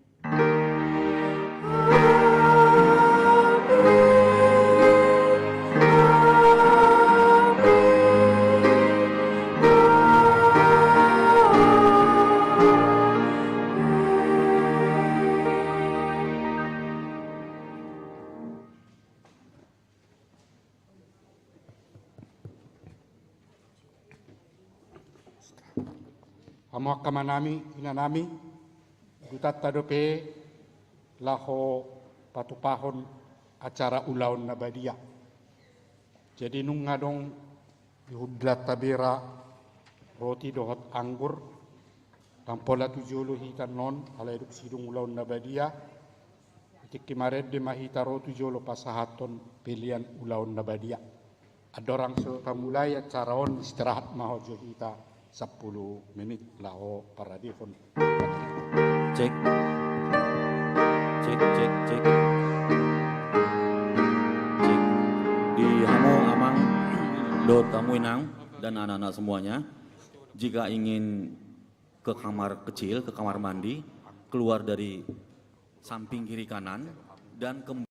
Amo kamanami inanami gutat tadope laho patupahon acara ulaun na badia. Jadi nung ngadong ihudlat tabira roti dohot anggur tampola tujulu hitan non ala eduk sidung ulaun na badia. Itik kimared de mahita rotu jolo pasahaton pilihan ulaun na badia. Adorang so tamulai acaraon istirahat maho johita 10 menit lao paradihon. Cek. Cek. Di Hamo Amang do tamu inang dan anak-anak semuanya, jika ingin ke kamar kecil, ke kamar mandi, keluar dari samping kiri kanan dan kembali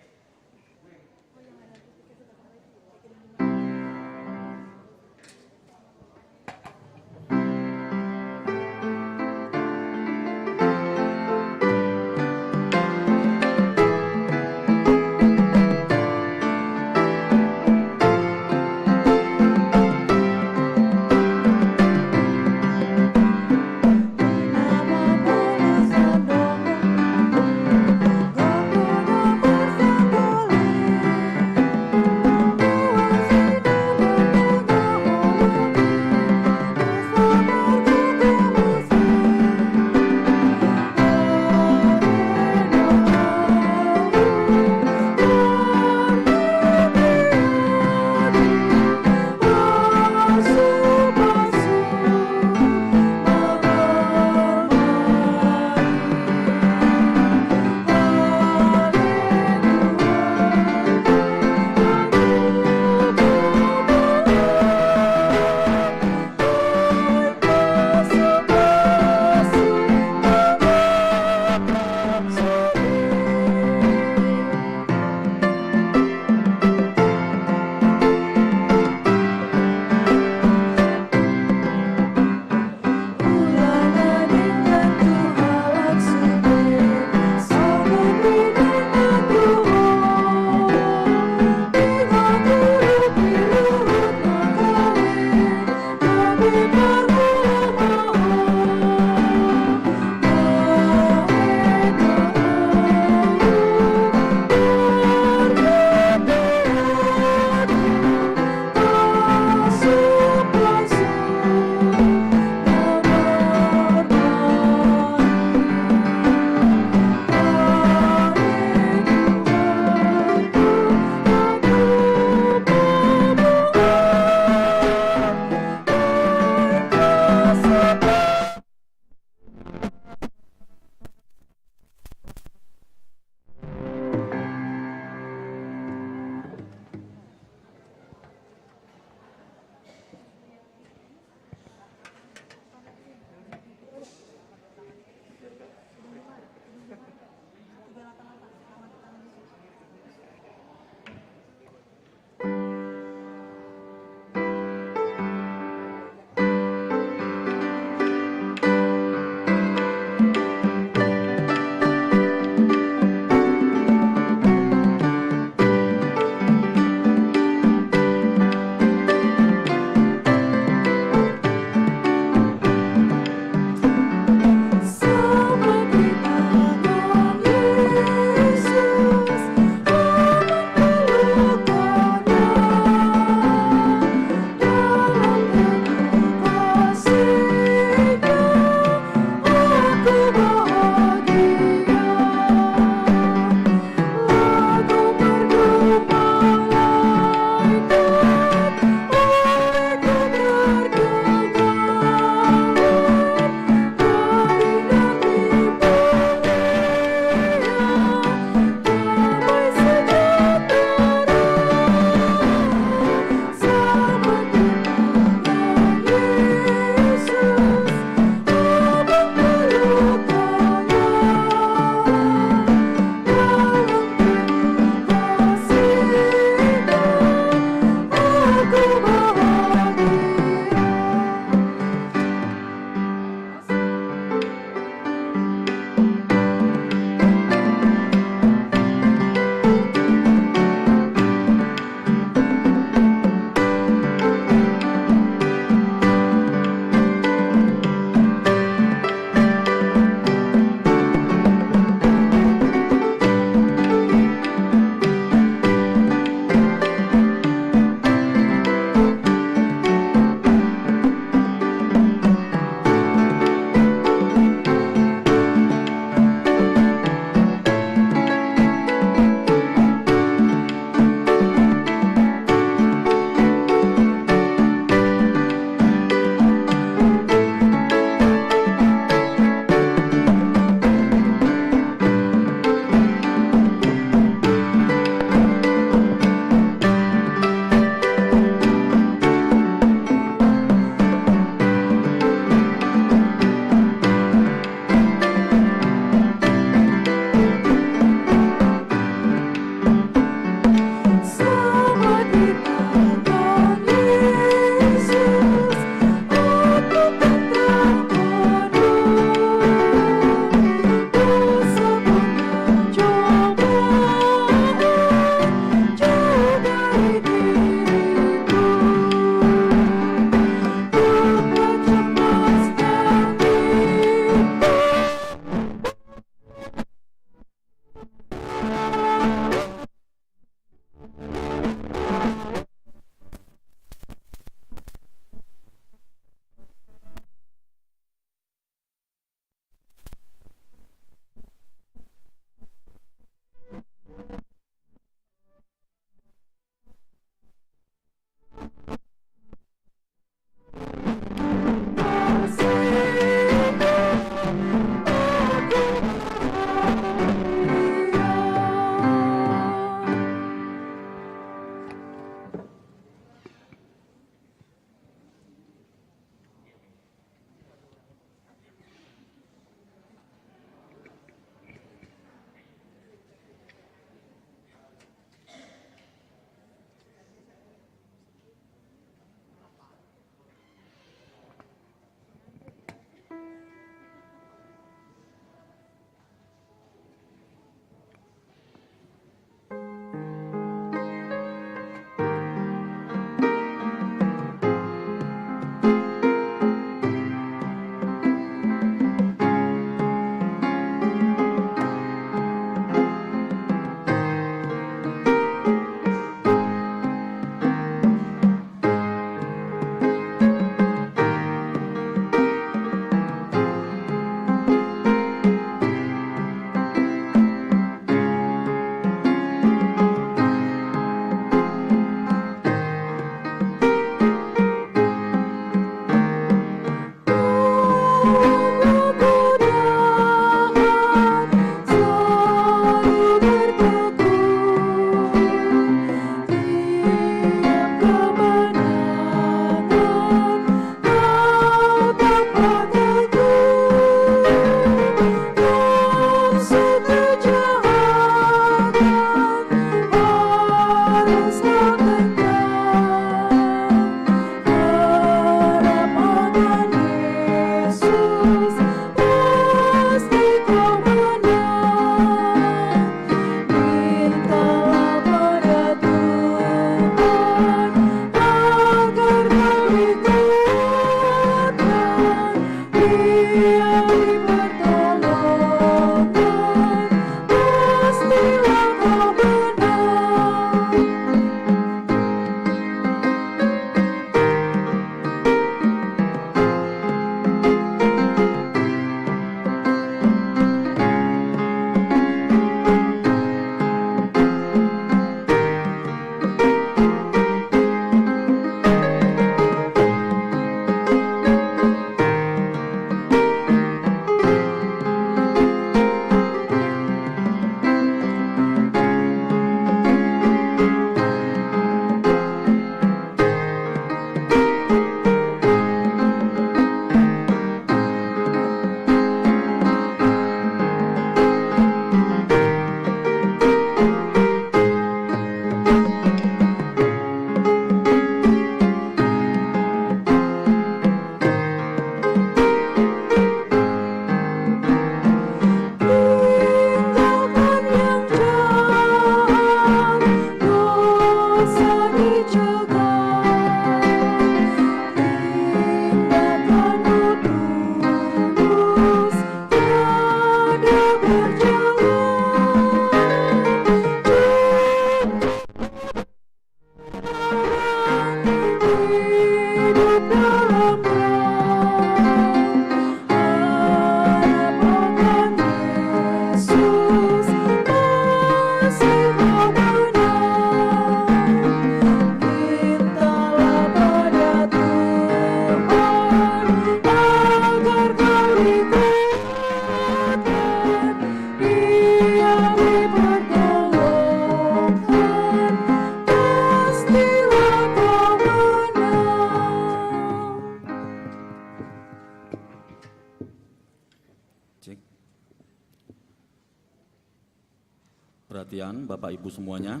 sekalian, Bapak Ibu semuanya,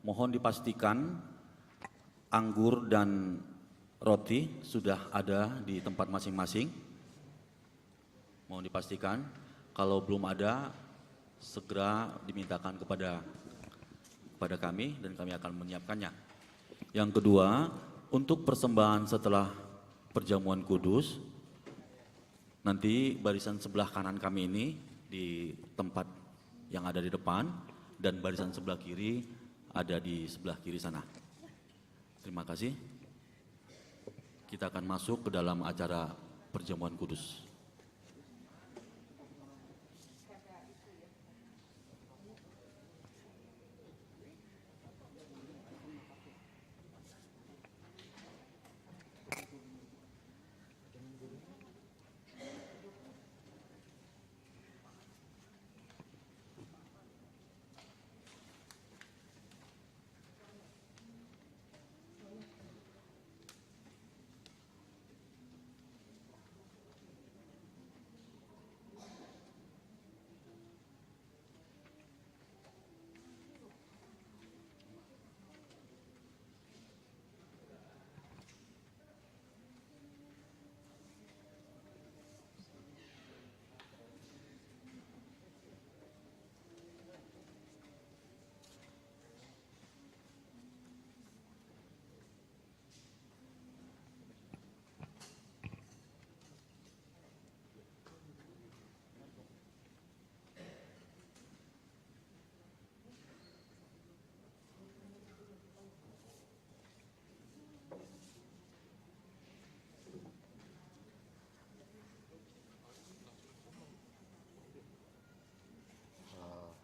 mohon dipastikan anggur dan roti sudah ada di tempat masing-masing. Mohon dipastikan, kalau belum ada, segera dimintakan kepada kami dan kami akan menyiapkannya. Yang kedua, untuk persembahan setelah perjamuan kudus, nanti barisan sebelah kanan kami ini di tempat yang ada di depan dan barisan sebelah kiri ada di sebelah kiri sana. Terima kasih. Kita akan masuk ke dalam acara perjamuan kudus.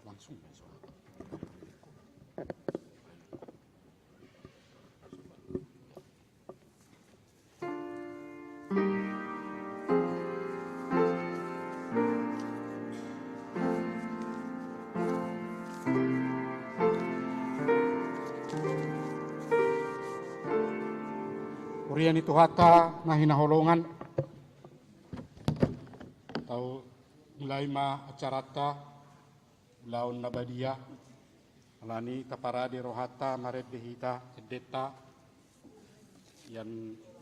Langsung besok. Urian itu hata nahinaholongan tau mulai ma acarata laun nabadia alani taparade rohata mared dehita edeta yang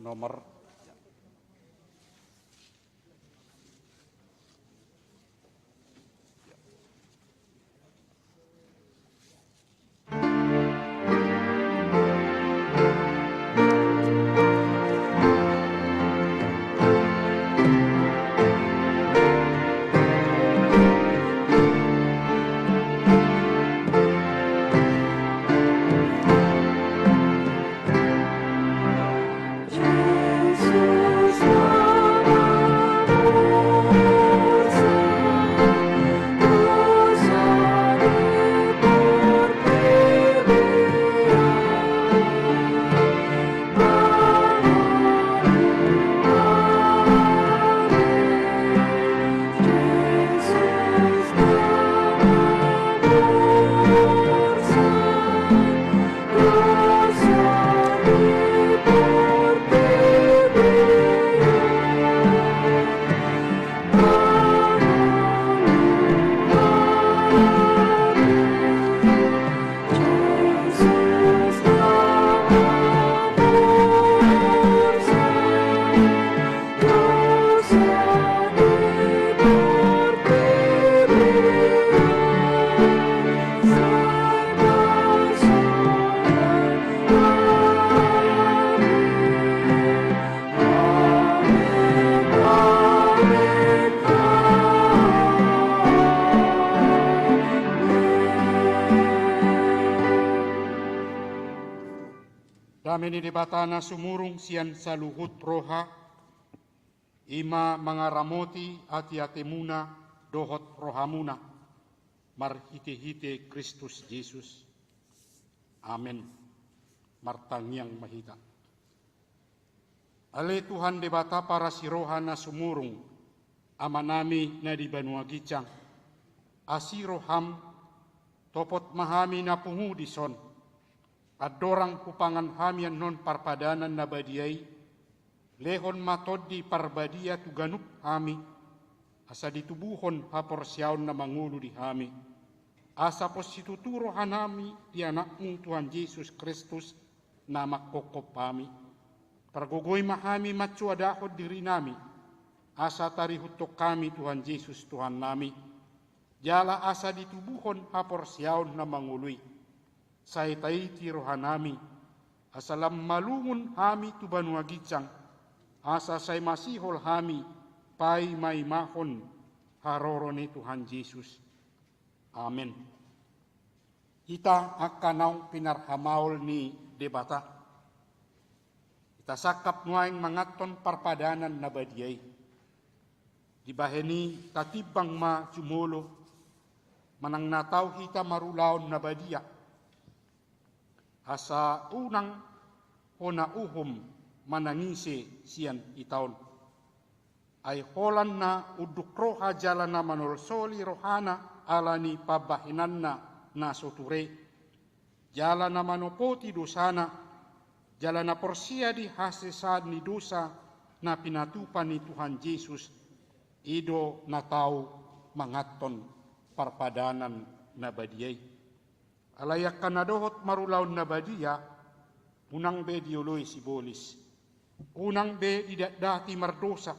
nomor Dameni debatana sumurung sian saluhut roha, ima mangaramoti ati atemuna dohot rohamuna, marhite-hite Kristus Yesus. Amin. Martangiang mahita. Ale Tuhan debata para sirohana sumurung, amanami na di Banua Gicang, asiroham topot mahami na pungu di son, adorang kupangan hamian non parpadanan na badiay, lehon matod di parbadia tuganup hami, asa ditubuhon haporsyaon na mangulo di hami, asa posituturo hanami di anakmu Tuhan Yesus Kristus na makokop kami. Pergogoy mahami matsuadahod diri nami, asa tarihutok kami Tuhan Yesus Tuhan nami. Jala asa ditubuhon haporsiaon na mangului. Say taiti rohanami, asa lammalungun hami tubanuagitsang, asa say masihol hami, pai may mahon haroro ni Tuhan Yesus. Amen. Ita akanaw pinarhamaol ni debata. Ita sakap nuaing mangaton parpadanan na badiyay. Dibaheni tatibang ma jumulo, manang nataw hita marulaon na badiya. Asa unang o nauhom manangisi siyan itaon. Ay holan na udukroha jala na manolsoli rohana alani pabahinan na soture. Jala na manopoti dosana, jala na porsia di hasesad ni dosa na pinatupan ni Tuhan Yesus, ido na tao mangaton parpadanan na badiyay. Alayak kanadohot marulaon na badiya, unang be dioloy sibolis. Unang be dati mardosa,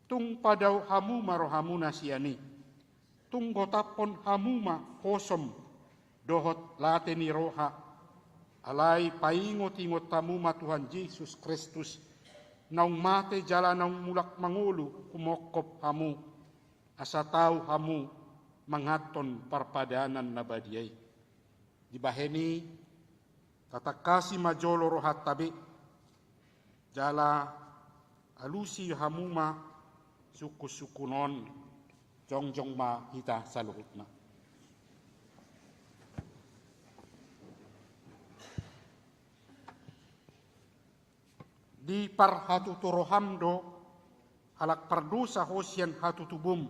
tung padaw hamuma rohamuna siyani. Tung gotapon hamuma kosom, dohot late ni roha. Alay paingot-ingot tamuma Tuhan Yesus Kristus, naung mate jala naung mulak mangulu kumokop hamu, asa tau hamu mangaton parpadanan na badiyay. Dibaheni tatakasi majolo rohat tabi, jala alusi hamuma suku-sukunon jongjong ma hita saluhutna. Di parhatuturohamdo halak pardusa hosian hatutubum,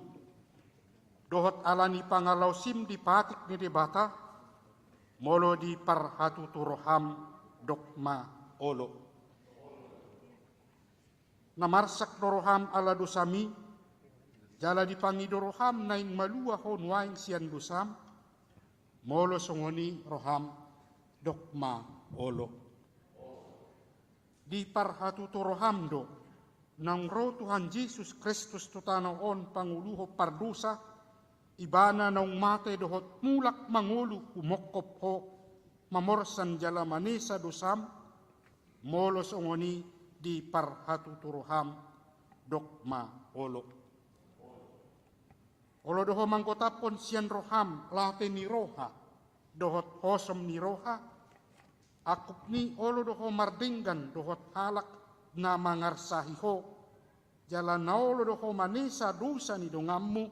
dohot alani pangalaw sim di patik ni debata, molo di parhatuturoham dokma olo. Namarsak doroham ala dosami, jala di pangidoroham naing malua hon waing sian dosam, molo songoni roham dokma olo. Di parhatuturoham do, nang ro Tuhan Yesus Kristus tutanaw on panguluho pardusa, ibana naung mate dohot mulak mangulu kumokop ho, mamorsan jala manesa dosam, molos ongoni di parhatuturoham dokma olo. Olo doho manggotapon sian roham late ni roha, dohot hosom ni roha, akup ni olo doho mardinggan dohot halak na mangarsahiho, jala naolo doho manesa dosa ni dongammu,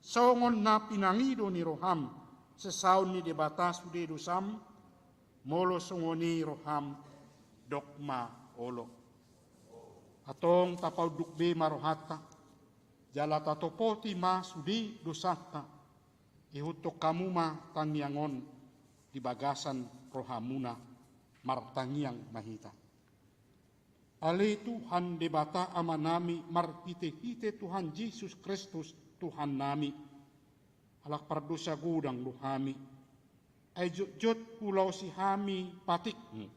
songon na pinangido ni roham, sesaun ni debata sude dosam, molo songoni roham dokma olo. Atong tapaw dukbe marohata, jala tatopoti ma sudi dosata, ihutok kamu ma tangyangon di bagasan rohamuna martangyang mahita. Ale Tuhan debata amanami marhite-hite Tuhan Yesus Kristus Tuhan nami, alak pardosa gudang luhami, ay jot pulau si hami patikmu,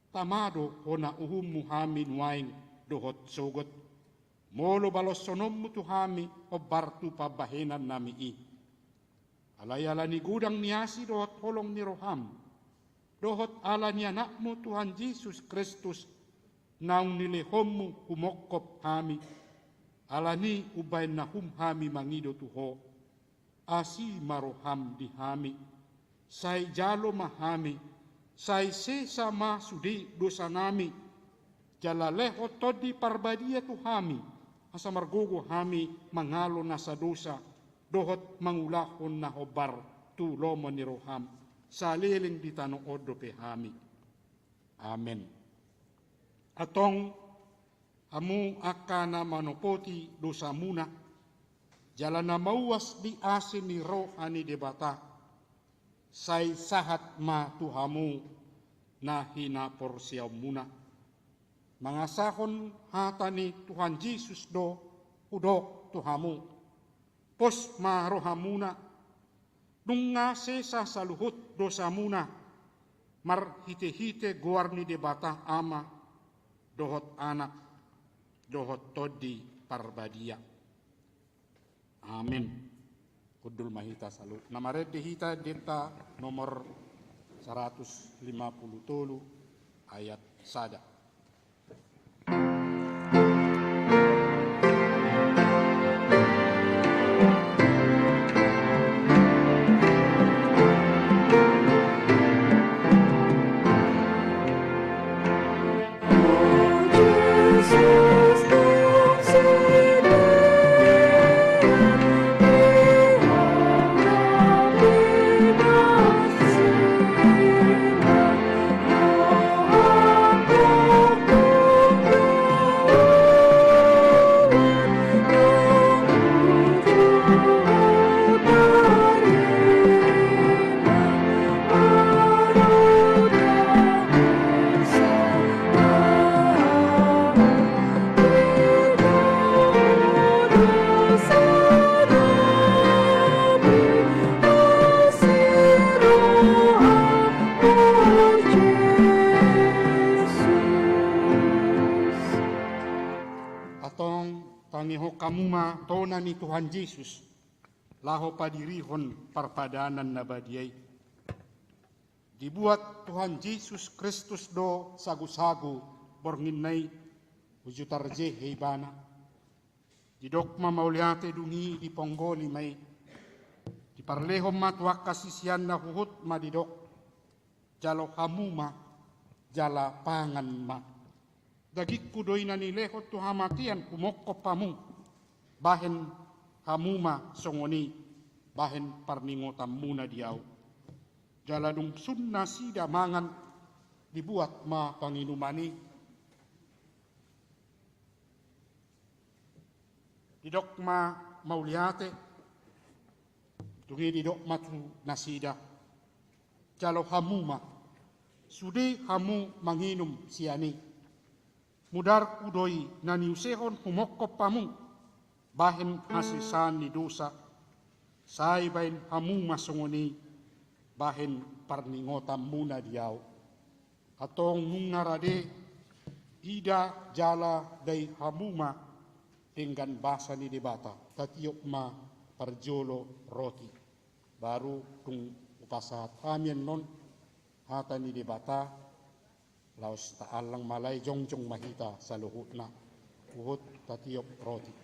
tamado hona uhum muhami nuaing dohot sogot, molo balos sonommu tuhami obartu pabahenan nami i. Alayala ni gudang niasi dohot holong ni roham, dohot ala ni anakmu Tuhan Yesus Kristus, naung nilehommu humokop hami, alani ubay na humhami mangido tuho, asi maroham dihami, say jalo mahami, say sesa ma sudi dosa nami, jalaleho todi parbadia tuhami, asa margogo hami mangalo na sa dosa, dohot mangulahon na hobar tulomo ni roham, saliling di tanood do pehami. Amen. Atong amu akana manopoti dosa muna, jala na mauwas di asin ni rohani debata, say sahat ma tuhamu na hinaporsiyaw muna. Mangasahon hata ni Tuhan Yesus do udok tuhamu, pos ma rohamuna, Nung nga sesa sa luhut dosa muna, marhite-hite guarni de bata ama, dohot anak, dohot todi parbadia. Amin. Kudul mahita salut. Namared dehita deta nomor 157 ayat sada. Atong tangiho kamuma tona ni Tuhan Yesus, laho padirihon parpadanan na badiyay. Dibuat Tuhan Yesus Kristus do sagu-sagu bornginay ujutarje heibana. Didok mamauliate dungi di ponggoli may di parlehom matwak kasisian na huhut madidok jalo hamuma jala pangan ma. Dagik kudoy na nilehot to hamatian kumokop pamu bahen hamuma songoni bahen parningotam muna diaw. Jala dung sunna sida mangan dibuat ma panginumani. Didok ma mauliate dungi didok matu nasida jalo hamuma sudi hamu manginum siani. Mudar kudoi na niusehon humokop pamu bahen hasisan ni dosa say bain hamu masongoni bahen parningotam muna diaw atong nungarade ida jala day hamuma tinggan basa ni debata tatiok ma parjolo roti baru tung upasat amin non hata ni debata laos taalang malay jongjong mahita sa luhut na uhut tatiok roti.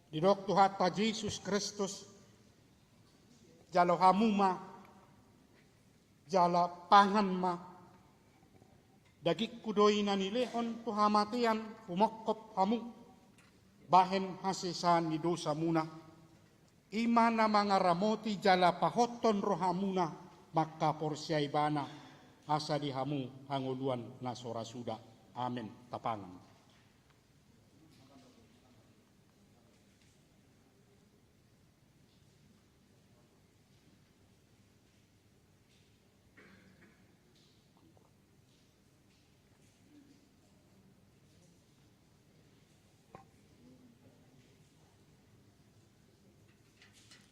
Didok Tuhan ta Yesus Kristus jalo hamuma jala pangan ma dagik kudoy na nilehon to hamatian humokop hamu bahen hasisan ni dosa muna ima na mga ramoti jala pahoton rohamuna maka porsyay bana asa di hamu hanguluan na sorasuda. Amen. Tapangan.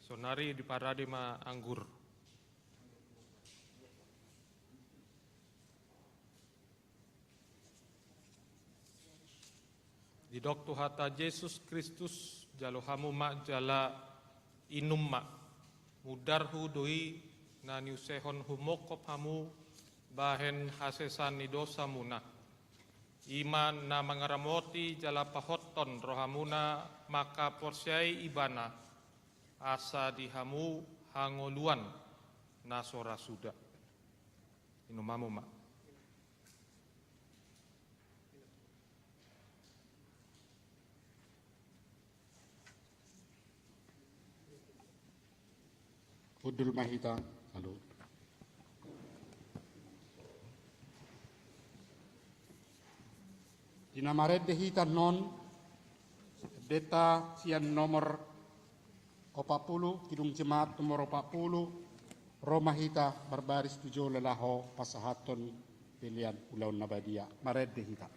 Sonari di paradima anggur. Di doktu hata Yesus Kristus jalo hamu mak jala inum mak. Mudarhu doi na niusehon humokop hamu bahen hasesan ni dosa muna. Iman na mangaramoti jala pahoton rohamuna maka porsyai ibana. Asa dihamu hangoluan nasora suda. Inumamu mak. Kudul mahita. Halo. Dinamared dehita non deta sian nomor 40 kidung jemaat nomor 40 Romahita barbaris tujo lalaho pasahaton pilihan Pulau Nabadia. Maredde hita.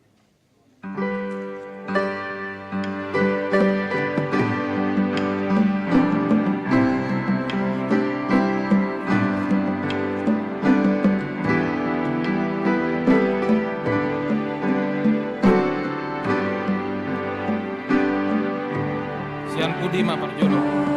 Sian Pudima Parjono. Oh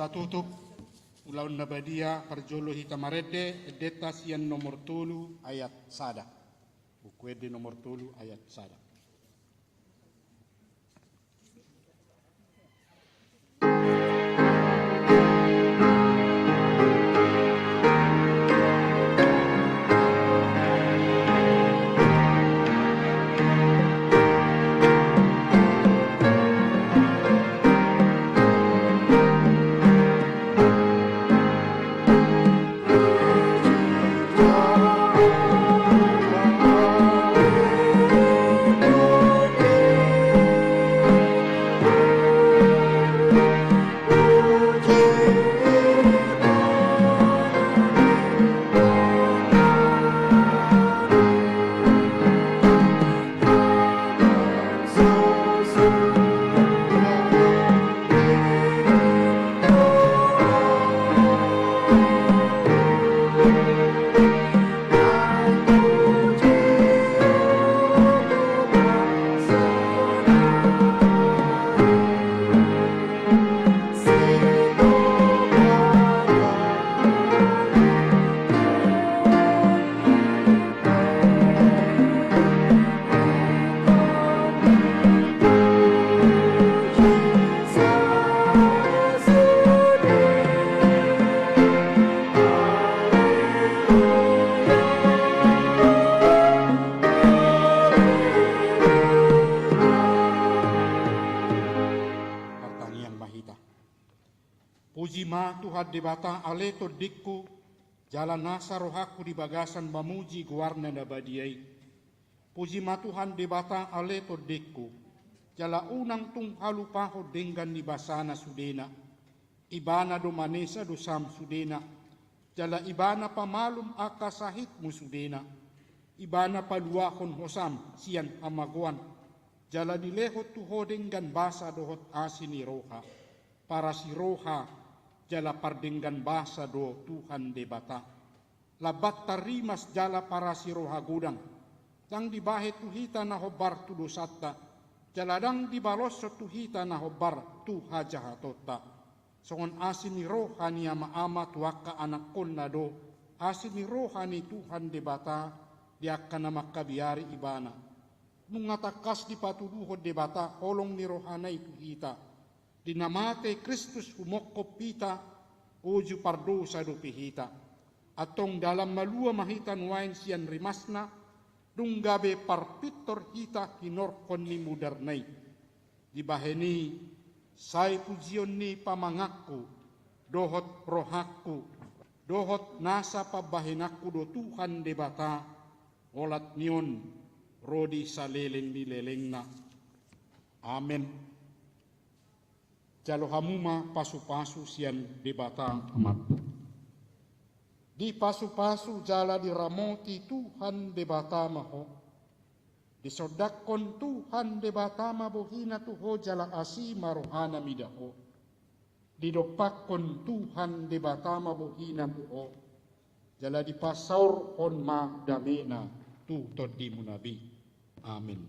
tutup ulaun nabadia parjolo hitamarede edeta sian nomor 3 ayat sada. Buku ede nomor 3 ayat sada. Puji ma Tuhan di bata aleto dikku, jalan nasa rohaku di bagasan mamuji guarna nabadiai. Puji ma Tuhan di bata aleto dikku, jala unang tung halupaho dengan di basana sudena. Ibana do manesa do sam sudena, jala ibana pamalum aka sahitmu sudena. Ibana paluahon hosam sian amaguan, jala dilehot tuho dengan basa dohot asini roha. Para si roha jala pardenggan basa do Tuhan de bata. Labat tarimas jala para si roha gudang. Dang dibahe tuhita na hobar tu dosata. Jala dang dibaloso tuhita na hobar tu hajahatota. Songon asin ni roha ni ama tuaka anak kon na do. Asin ni roha ni Tuhan de bata. Diakan na makabiari ibana. Nung ngatakas di patuduhod de bata. Holong ni roha na tuhita. Dinamate Kristus humokop pita, uju pardosa do pihita. Atong dalam malua mahitan wain sian rimasna, dunggabe parpitor hita hinorkon ni mudernay. Dibaheni, say pujion ni pamangakku, dohot rohakku, dohot nasa pabahenakku do Tuhan de bata, olat nion, rodi saleleng di lelengna. Amen. Jalo hamuma pasu-pasu sian debata amat. Di pasu-pasu jala diramoti Tuhan debata maho. Disodakon Tuhan debata mabohina tuho jala asima rohana midaho. Didopakon Tuhan debata mabohina tuho. Jala dipasaur on ma damena tu todimu nabi. Amin.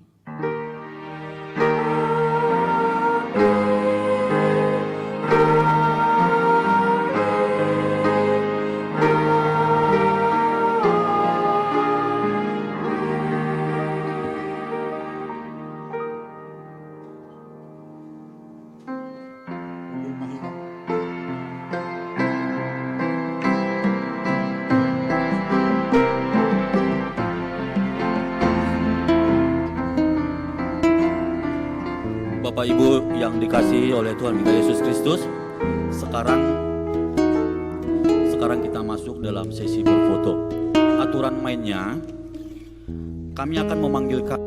Bapak Ibu yang dikasihi oleh Tuhan kita Yesus Kristus, sekarang kita masuk dalam sesi berfoto. Aturan mainnya, kami akan memanggilkan